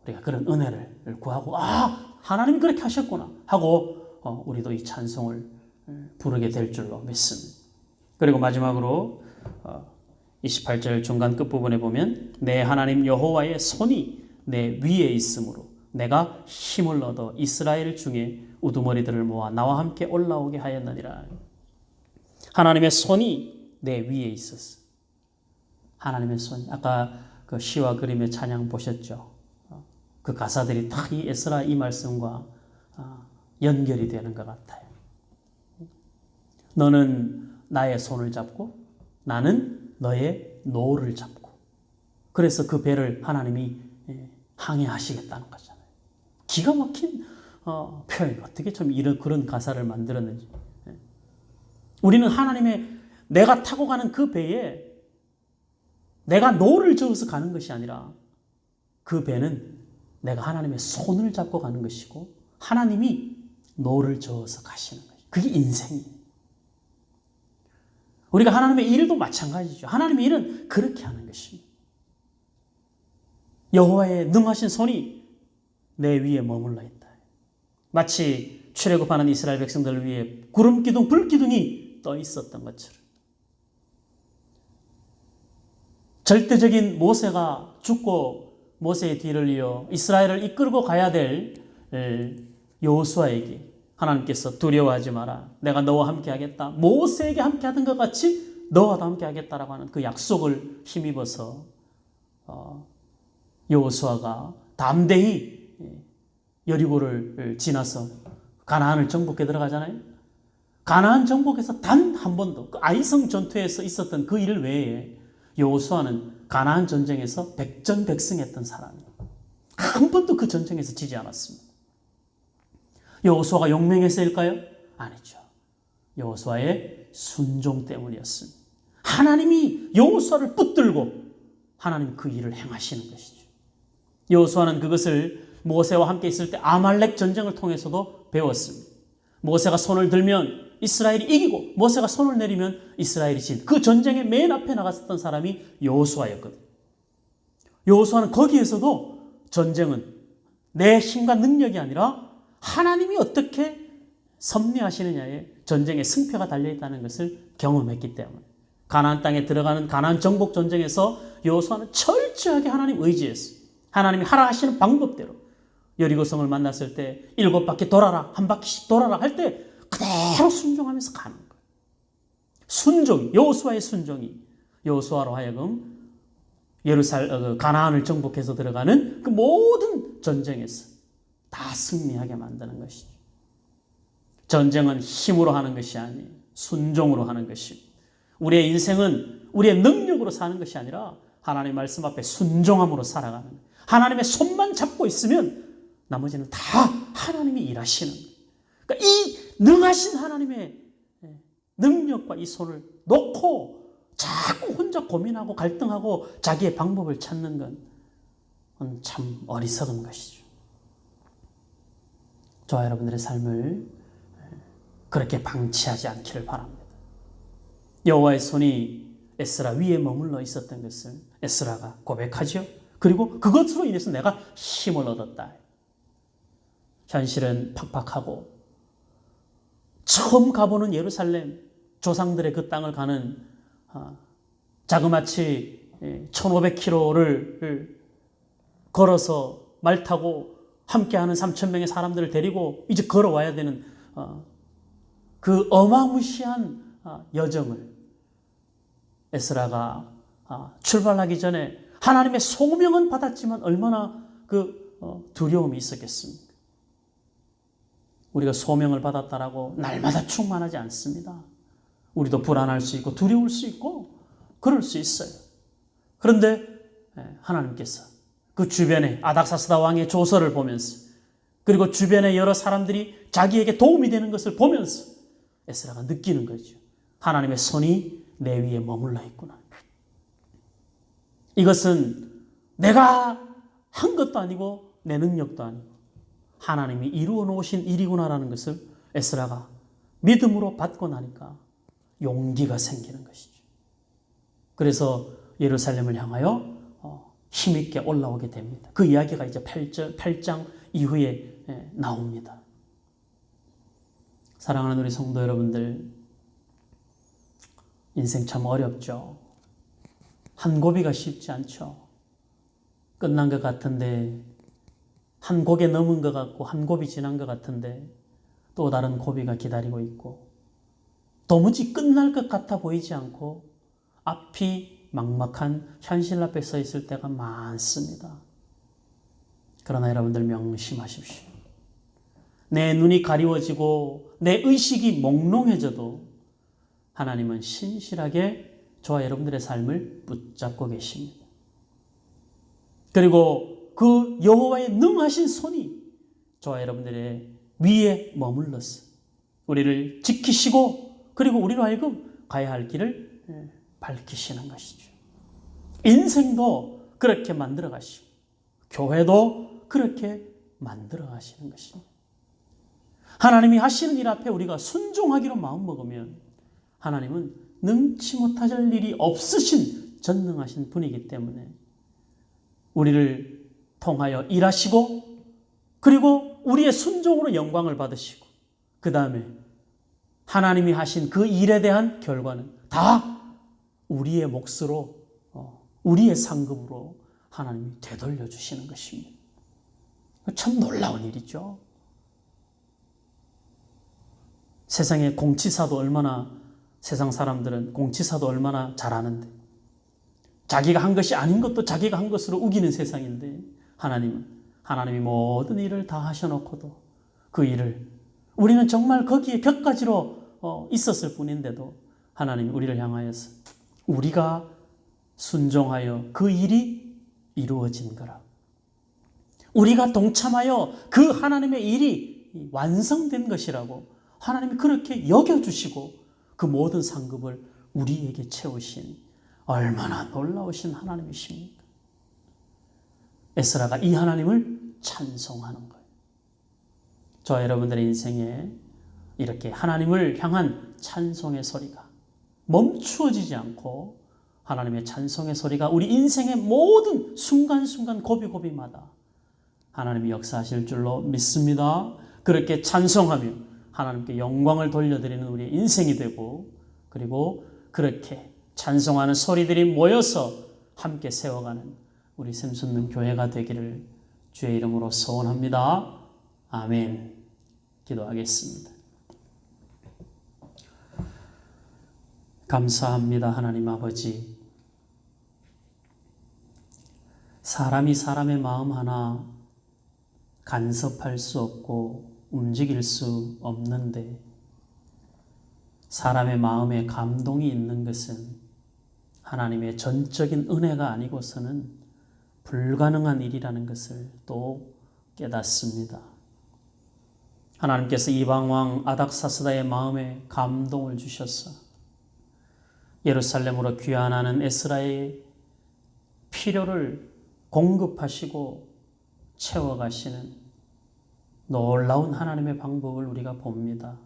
우리가 그런 은혜를 구하고 하나님이 그렇게 하셨구나 하고 우리도 이 찬송을 부르게 될 줄로 믿습니다. 그리고 마지막으로 28절 중간 끝부분에 보면 내 하나님 여호와의 손이 내 위에 있으므로 내가 힘을 얻어 이스라엘 중에 우두머리들을 모아 나와 함께 올라오게 하였느니라. 하나님의 손이 내 위에 있었어. 하나님의 손. 아까 그 시와 그림의 찬양 보셨죠? 그 가사들이 다 이 에스라 이 말씀과 연결이 되는 것 같아요. 너는 나의 손을 잡고 나는 너의 노를 잡고 그래서 그 배를 하나님이 항해하시겠다는 거잖아요. 기가 막힌 표현. 어떻게 참 그런 가사를 만들었는지. 우리는 하나님의 내가 타고 가는 그 배에 내가 노를 저어서 가는 것이 아니라 그 배는 내가 하나님의 손을 잡고 가는 것이고 하나님이 노를 저어서 가시는 거예요. 그게 인생이에요. 우리가 하나님의 일도 마찬가지죠. 하나님의 일은 그렇게 하는 것입니다. 여호와의 능하신 손이 내 위에 머물러 있다. 마치 출애굽하는 이스라엘 백성들 위에 구름 기둥, 불 기둥이 떠 있었던 것처럼 절대적인 모세가 죽고 모세의 뒤를 이어 이스라엘을 이끌고 가야 될 여호수아에게 하나님께서 두려워하지 마라. 내가 너와 함께 하겠다. 모세에게 함께 하던 것 같이 너와도 함께 하겠다라고 하는 그 약속을 힘입어서 여호수아가 담대히 여리고를 지나서 가나안을 정복해 들어가잖아요. 가나안 정복에서 단 한 번도 그 아이성 전투에서 있었던 그 일 외에 여호수아는 가나안 전쟁에서 백전백승했던 사람이에요. 한 번도 그 전쟁에서 지지 않았습니다. 여호수아가 용맹해서일까요? 아니죠. 여호수아의 순종 때문이었습니다. 하나님이 여호수아를 붙들고 하나님 그 일을 행하시는 것이죠. 여호수아는 그것을 모세와 함께 있을 때 아말렉 전쟁을 통해서도 배웠습니다. 모세가 손을 들면 이스라엘이 이기고 모세가 손을 내리면 이스라엘이 진. 그 전쟁의 맨 앞에 나갔었던 사람이 여호수아였거든요. 여호수아는 거기에서도 전쟁은 내 힘과 능력이 아니라 하나님이 어떻게 섭리하시느냐에 전쟁의 승패가 달려있다는 것을 경험했기 때문에 가나안 땅에 들어가는 가나안 정복 전쟁에서 여호수아는 철저하게 하나님 의지했어요. 하나님이 하라 하시는 방법대로 여리고성을 만났을 때 7바퀴 돌아라, 한 바퀴씩 돌아라 할 때 그대로 순종하면서 가는 거예요. 순종이, 여호수아의 순종이 여호수아로 하여금 가나안을 정복해서 들어가는 그 모든 전쟁에서 다 승리하게 만드는 것이죠. 전쟁은 힘으로 하는 것이 아니에요. 순종으로 하는 것입니다. 우리의 인생은 우리의 능력으로 사는 것이 아니라 하나님의 말씀 앞에 순종함으로 살아가는 거예요. 하나님의 손만 잡고 있으면 나머지는 다 하나님이 일하시는 거예요. 그러니까 이 능하신 하나님의 능력과 이 손을 놓고 자꾸 혼자 고민하고 갈등하고 자기의 방법을 찾는 건 참 어리석은 것이죠. 저와 여러분들의 삶을 그렇게 방치하지 않기를 바랍니다. 여호와의 손이 에스라 위에 머물러 있었던 것을 에스라가 고백하죠. 그리고 그것으로 인해서 내가 힘을 얻었다. 현실은 팍팍하고 처음 가보는 예루살렘 조상들의 그 땅을 가는 자그마치 1500km를 걸어서 말 타고 함께하는 3000명의 사람들을 데리고 이제 걸어와야 되는 그 어마무시한 여정을 에스라가 출발하기 전에 하나님의 소명은 받았지만 얼마나 그 두려움이 있었겠습니까? 우리가 소명을 받았다라고 날마다 충만하지 않습니다. 우리도 불안할 수 있고 두려울 수 있고 그럴 수 있어요. 그런데 하나님께서 그 주변에 아닥사스다 왕의 조서를 보면서 그리고 주변의 여러 사람들이 자기에게 도움이 되는 것을 보면서 에스라가 느끼는 거죠. 하나님의 손이 내 위에 머물러 있구나. 이것은 내가 한 것도 아니고 내 능력도 아니고 하나님이 이루어 놓으신 일이구나라는 것을 에스라가 믿음으로 받고 나니까 용기가 생기는 것이죠. 그래서 예루살렘을 향하여 힘있게 올라오게 됩니다. 그 이야기가 이제 8장 이후에 나옵니다. 사랑하는 우리 성도 여러분들, 인생 참 어렵죠. 한 고비가 쉽지 않죠. 끝난 것 같은데 한 고개 넘은 것 같고 한 고비 지난 것 같은데 또 다른 고비가 기다리고 있고 도무지 끝날 것 같아 보이지 않고 앞이 막막한 현실 앞에 서 있을 때가 많습니다. 그러나 여러분들 명심하십시오. 내 눈이 가리워지고 내 의식이 몽롱해져도 하나님은 신실하게 저와 여러분들의 삶을 붙잡고 계십니다. 그리고 그 여호와의 능하신 손이 저와 여러분들의 위에 머물러서 우리를 지키시고 그리고 우리로 하여금 가야 할 길을 밝히시는 것이죠. 인생도 그렇게 만들어 가시고 교회도 그렇게 만들어 가시는 것입니다. 하나님이 하시는 일 앞에 우리가 순종하기로 마음먹으면 하나님은 능치 못할 일이 없으신 전능하신 분이기 때문에 우리를 통하여 일하시고 그리고 우리의 순종으로 영광을 받으시고 그 다음에 하나님이 하신 그 일에 대한 결과는 다 우리의 몫으로 우리의 상급으로 하나님이 되돌려 주시는 것입니다. 참 놀라운 일이죠. 세상에 공치사도 얼마나 세상 사람들은 공치사도 얼마나 잘하는데 자기가 한 것이 아닌 것도 자기가 한 것으로 우기는 세상인데 하나님이 모든 일을 다 하셔놓고도 그 일을 우리는 정말 거기에 격가지로 있었을 뿐인데도 하나님이 우리를 향하여서 우리가 순종하여 그 일이 이루어진 거라. 우리가 동참하여 그 하나님의 일이 완성된 것이라고 하나님이 그렇게 여겨주시고 그 모든 상급을 우리에게 채우신 얼마나 놀라우신 하나님이십니까? 에스라가 이 하나님을 찬송하는 거예요. 저와 여러분들의 인생에 이렇게 하나님을 향한 찬송의 소리가 멈추어지지 않고 하나님의 찬송의 소리가 우리 인생의 모든 순간순간 고비고비마다 하나님이 역사하실 줄로 믿습니다. 그렇게 찬송하며 하나님께 영광을 돌려드리는 우리의 인생이 되고 그리고 그렇게 찬송하는 소리들이 모여서 함께 세워가는 우리 샘솟는 교회가 되기를 주의 이름으로 소원합니다. 아멘. 기도하겠습니다. 감사합니다. 하나님 아버지. 사람이 사람의 마음 하나 간섭할 수 없고 움직일 수 없는데 사람의 마음에 감동이 있는 것은 하나님의 전적인 은혜가 아니고서는 불가능한 일이라는 것을 또 깨닫습니다. 하나님께서 이방왕 아닥사스다의 마음에 감동을 주셔서 예루살렘으로 귀환하는 에스라의 필요를 공급하시고 채워가시는 놀라운 하나님의 방법을 우리가 봅니다.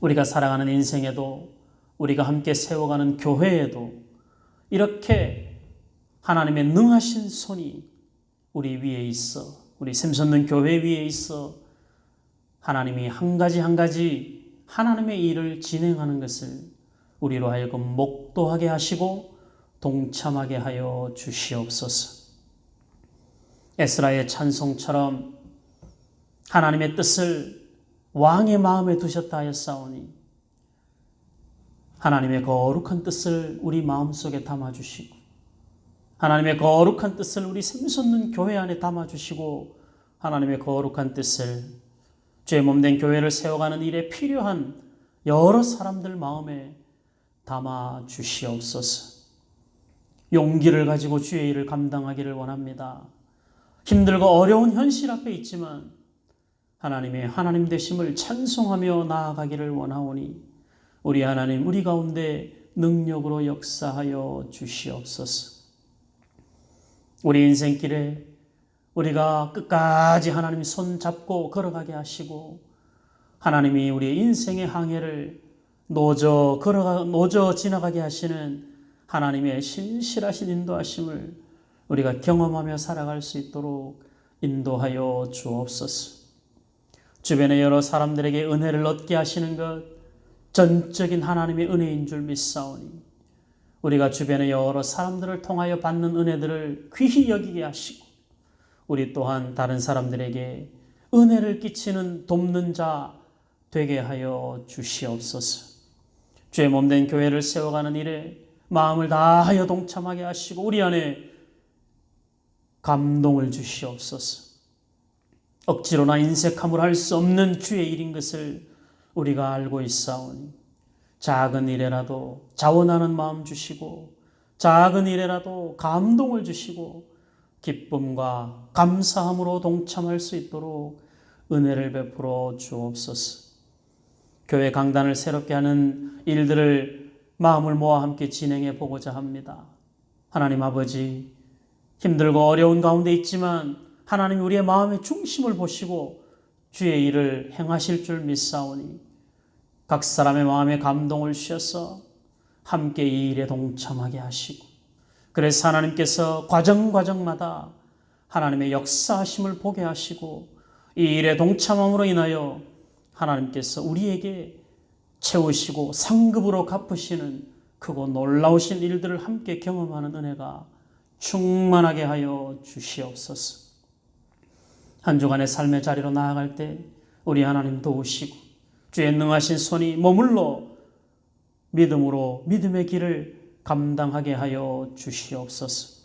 우리가 살아가는 인생에도 우리가 함께 세워가는 교회에도 이렇게 하나님의 능하신 손이 우리 위에 있어 우리 샘솟는 교회 위에 있어 하나님이 한 가지 한 가지 하나님의 일을 진행하는 것을 우리로 하여금 목도하게 하시고 동참하게 하여 주시옵소서. 에스라의 찬송처럼 하나님의 뜻을 왕의 마음에 두셨다 하였사오니 하나님의 거룩한 뜻을 우리 마음속에 담아주시고 하나님의 거룩한 뜻을 우리 샘솟는 교회 안에 담아주시고 하나님의 거룩한 뜻을 주의 몸된 교회를 세워가는 일에 필요한 여러 사람들 마음에 담아주시옵소서. 용기를 가지고 주의 일을 감당하기를 원합니다. 힘들고 어려운 현실 앞에 있지만 하나님의 하나님 되심을 찬송하며 나아가기를 원하오니 우리 하나님 우리 가운데 능력으로 역사하여 주시옵소서. 우리 인생길에 우리가 끝까지 하나님 손 잡고 걸어가게 하시고 하나님이 우리의 인생의 항해를 노저 지나가게 하시는 하나님의 신실하신 인도하심을 우리가 경험하며 살아갈 수 있도록 인도하여 주옵소서. 주변의 여러 사람들에게 은혜를 얻게 하시는 것 전적인 하나님의 은혜인 줄 믿사오니 우리가 주변의 여러 사람들을 통하여 받는 은혜들을 귀히 여기게 하시고 우리 또한 다른 사람들에게 은혜를 끼치는 돕는 자 되게 하여 주시옵소서. 주의 몸된 교회를 세워가는 일에 마음을 다하여 동참하게 하시고 우리 안에 감동을 주시옵소서. 억지로나 인색함으로 할 수 없는 주의 일인 것을 우리가 알고 있사오니 작은 일에라도 자원하는 마음 주시고 작은 일에라도 감동을 주시고 기쁨과 감사함으로 동참할 수 있도록 은혜를 베풀어 주옵소서. 교회 강단을 새롭게 하는 일들을 마음을 모아 함께 진행해 보고자 합니다. 하나님 아버지 힘들고 어려운 가운데 있지만 하나님이 우리의 마음의 중심을 보시고 주의 일을 행하실 줄 믿사오니 각 사람의 마음에 감동을 주셔서 함께 이 일에 동참하게 하시고, 그래서 하나님께서 과정마다 하나님의 역사하심을 보게 하시고 이 일에 동참함으로 인하여 하나님께서 우리에게 채우시고 상급으로 갚으시는 크고 놀라우신 일들을 함께 경험하는 은혜가 충만하게 하여 주시옵소서. 한 주간의 삶의 자리로 나아갈 때 우리 하나님 도우시고 주의 능하신 손이 머물러 믿음으로 믿음의 길을 감당하게 하여 주시옵소서.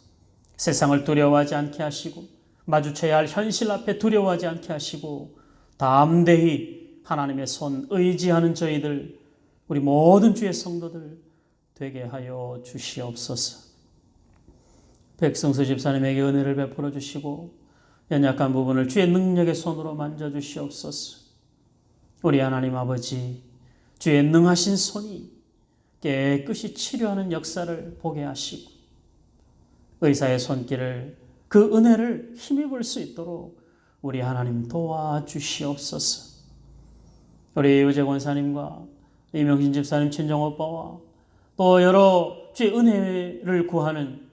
세상을 두려워하지 않게 하시고 마주쳐야 할 현실 앞에 두려워하지 않게 하시고 담대히 하나님의 손 의지하는 저희들, 우리 모든 주의 성도들 되게 하여 주시옵소서. 백성수 집사님에게 은혜를 베풀어 주시고 연약한 부분을 주의 능력의 손으로 만져주시옵소서. 우리 하나님 아버지, 주의 능하신 손이 깨끗이 치료하는 역사를 보게 하시고 의사의 손길을, 그 은혜를 힘입을 수 있도록 우리 하나님 도와주시옵소서. 우리 유재 권사님과 이명진 집사님 친정오빠와 또 여러 주의 은혜를 구하는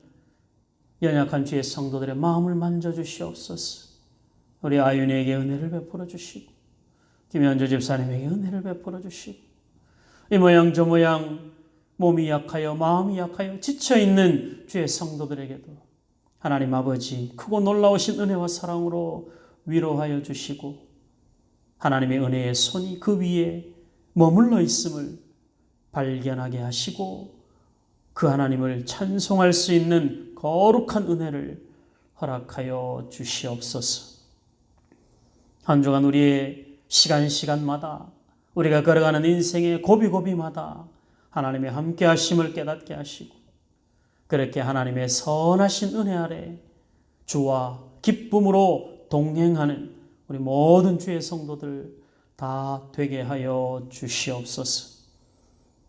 연약한 주의 성도들의 마음을 만져주시옵소서. 우리 아윤이에게 은혜를 베풀어 주시고 김현주 집사님에게 은혜를 베풀어 주시고 이 모양 저 모양 몸이 약하여 마음이 약하여 지쳐있는 주의 성도들에게도 하나님 아버지 크고 놀라우신 은혜와 사랑으로 위로하여 주시고 하나님의 은혜의 손이 그 위에 머물러 있음을 발견하게 하시고 그 하나님을 찬송할 수 있는 거룩한 은혜를 허락하여 주시옵소서. 한 주간 우리의 시간마다 우리가 걸어가는 인생의 고비고비마다 하나님의 함께 하심을 깨닫게 하시고 그렇게 하나님의 선하신 은혜 아래 주와 기쁨으로 동행하는 우리 모든 주의 성도들 다 되게 하여 주시옵소서.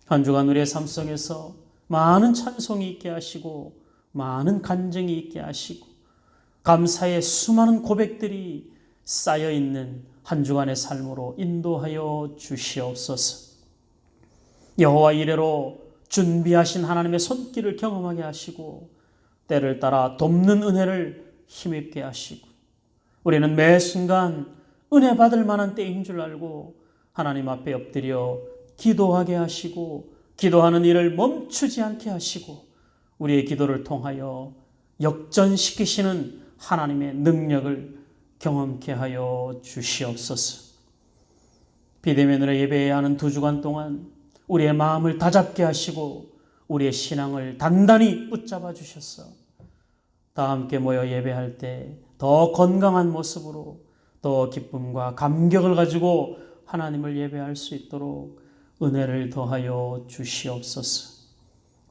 한 주간 우리의 삶 속에서 많은 찬송이 있게 하시고 많은 간증이 있게 하시고 감사의 수많은 고백들이 쌓여있는 한 주간의 삶으로 인도하여 주시옵소서. 여호와 이레로 준비하신 하나님의 손길을 경험하게 하시고 때를 따라 돕는 은혜를 힘입게 하시고 우리는 매 순간 은혜 받을 만한 때인 줄 알고 하나님 앞에 엎드려 기도하게 하시고 기도하는 일을 멈추지 않게 하시고 우리의 기도를 통하여 역전시키시는 하나님의 능력을 경험케 하여 주시옵소서. 비대면으로 예배해야 하는 2주간 동안 우리의 마음을 다잡게 하시고 우리의 신앙을 단단히 붙잡아 주셔서 다 함께 모여 예배할 때 더 건강한 모습으로 더 기쁨과 감격을 가지고 하나님을 예배할 수 있도록 은혜를 더하여 주시옵소서.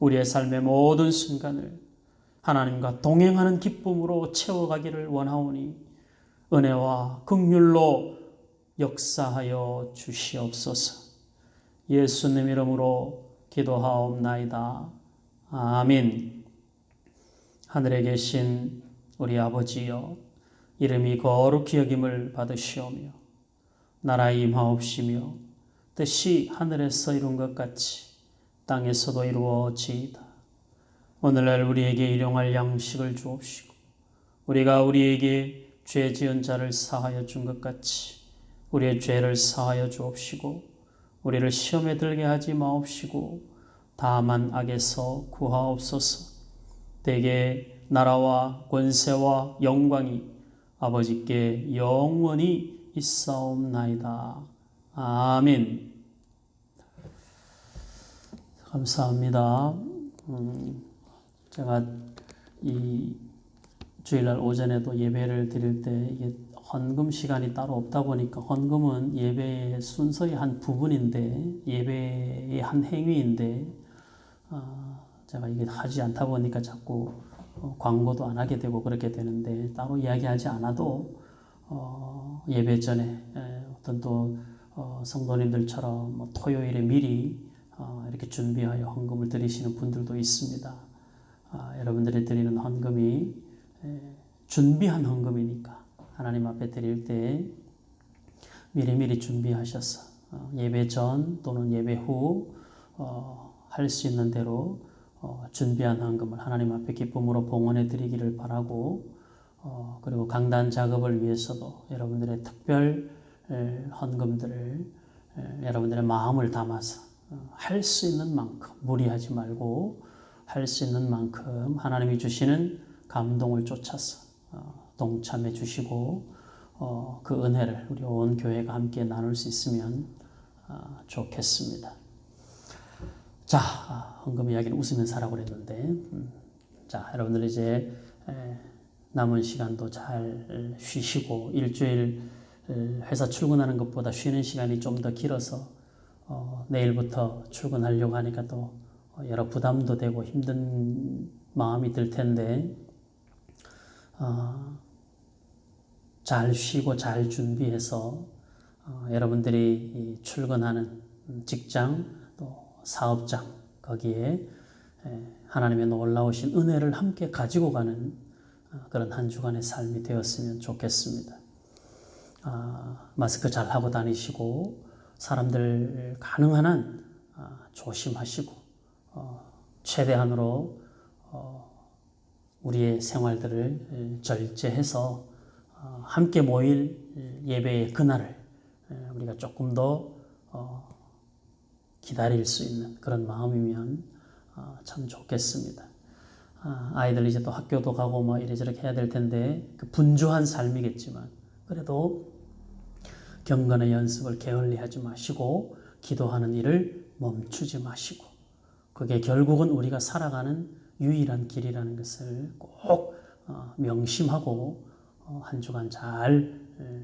우리의 삶의 모든 순간을 하나님과 동행하는 기쁨으로 채워가기를 원하오니 은혜와 긍휼로 역사하여 주시옵소서. 예수님 이름으로 기도하옵나이다. 아멘. 하늘에 계신 우리 아버지여, 이름이 거룩히 여김을 받으시오며 나라 임하옵시며 뜻이 하늘에서 이룬 것 같이 땅에서도 이루어지이다. 오늘날 우리에게 일용할 양식을 주옵시고 우리가 우리에게 죄 지은 자를 사하여 준 것 같이 우리의 죄를 사하여 주옵시고 우리를 시험에 들게 하지 마옵시고 다만 악에서 구하옵소서. 대개 나라와 권세와 영광이 아버지께 영원히 있사옵나이다. 아멘. 감사합니다. 제가 이 주일날 오전에도 예배를 드릴 때 이게 헌금 시간이 따로 없다 보니까 헌금은 예배의 순서의 한 부분인데 예배의 한 행위인데 제가 이게 하지 않다 보니까 자꾸 광고도 안 하게 되고 그렇게 되는데 따로 이야기하지 않아도 예배 전에 어떤 또 성도님들처럼 뭐 토요일에 미리 이렇게 준비하여 헌금을 드리시는 분들도 있습니다. 여러분들이 드리는 헌금이 준비한 헌금이니까 하나님 앞에 드릴 때 미리미리 준비하셔서 예배 전 또는 예배 후 할 수 있는 대로 준비한 헌금을 하나님 앞에 기쁨으로 봉헌해 드리기를 바라고 그리고 강단 작업을 위해서도 여러분들의 특별 헌금들을 여러분들의 마음을 담아서 할 수 있는 만큼 무리하지 말고 할 수 있는 만큼 하나님이 주시는 감동을 쫓아서 동참해 주시고 그 은혜를 우리 온 교회가 함께 나눌 수 있으면 좋겠습니다. 자, 헌금 이야기는 웃으면서 하라고 그랬는데 자, 여러분들 이제 남은 시간도 잘 쉬시고 일주일 회사 출근하는 것보다 쉬는 시간이 좀 더 길어서 내일부터 출근하려고 하니까 또 여러 부담도 되고 힘든 마음이 들 텐데 잘 쉬고 잘 준비해서 여러분들이 출근하는 직장 또 사업장 거기에 하나님의 놀라우신 은혜를 함께 가지고 가는 그런 한 주간의 삶이 되었으면 좋겠습니다. 마스크 잘 하고 다니시고 사람들 가능한 한 조심하시고 최대한으로 우리의 생활들을 절제해서 함께 모일 예배의 그날을 우리가 조금 더 기다릴 수 있는 그런 마음이면 참 좋겠습니다. 아이들 이제 또 학교도 가고 뭐 이래저래 해야 될 텐데 그 분주한 삶이겠지만 그래도 경건의 연습을 게을리하지 마시고 기도하는 일을 멈추지 마시고 그게 결국은 우리가 살아가는 유일한 길이라는 것을 꼭 명심하고 한 주간 잘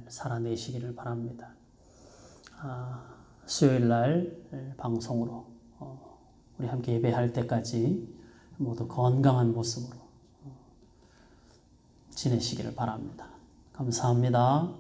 살아내시기를 바랍니다. 수요일 날 방송으로 우리 함께 예배할 때까지 모두 건강한 모습으로 지내시기를 바랍니다. 감사합니다.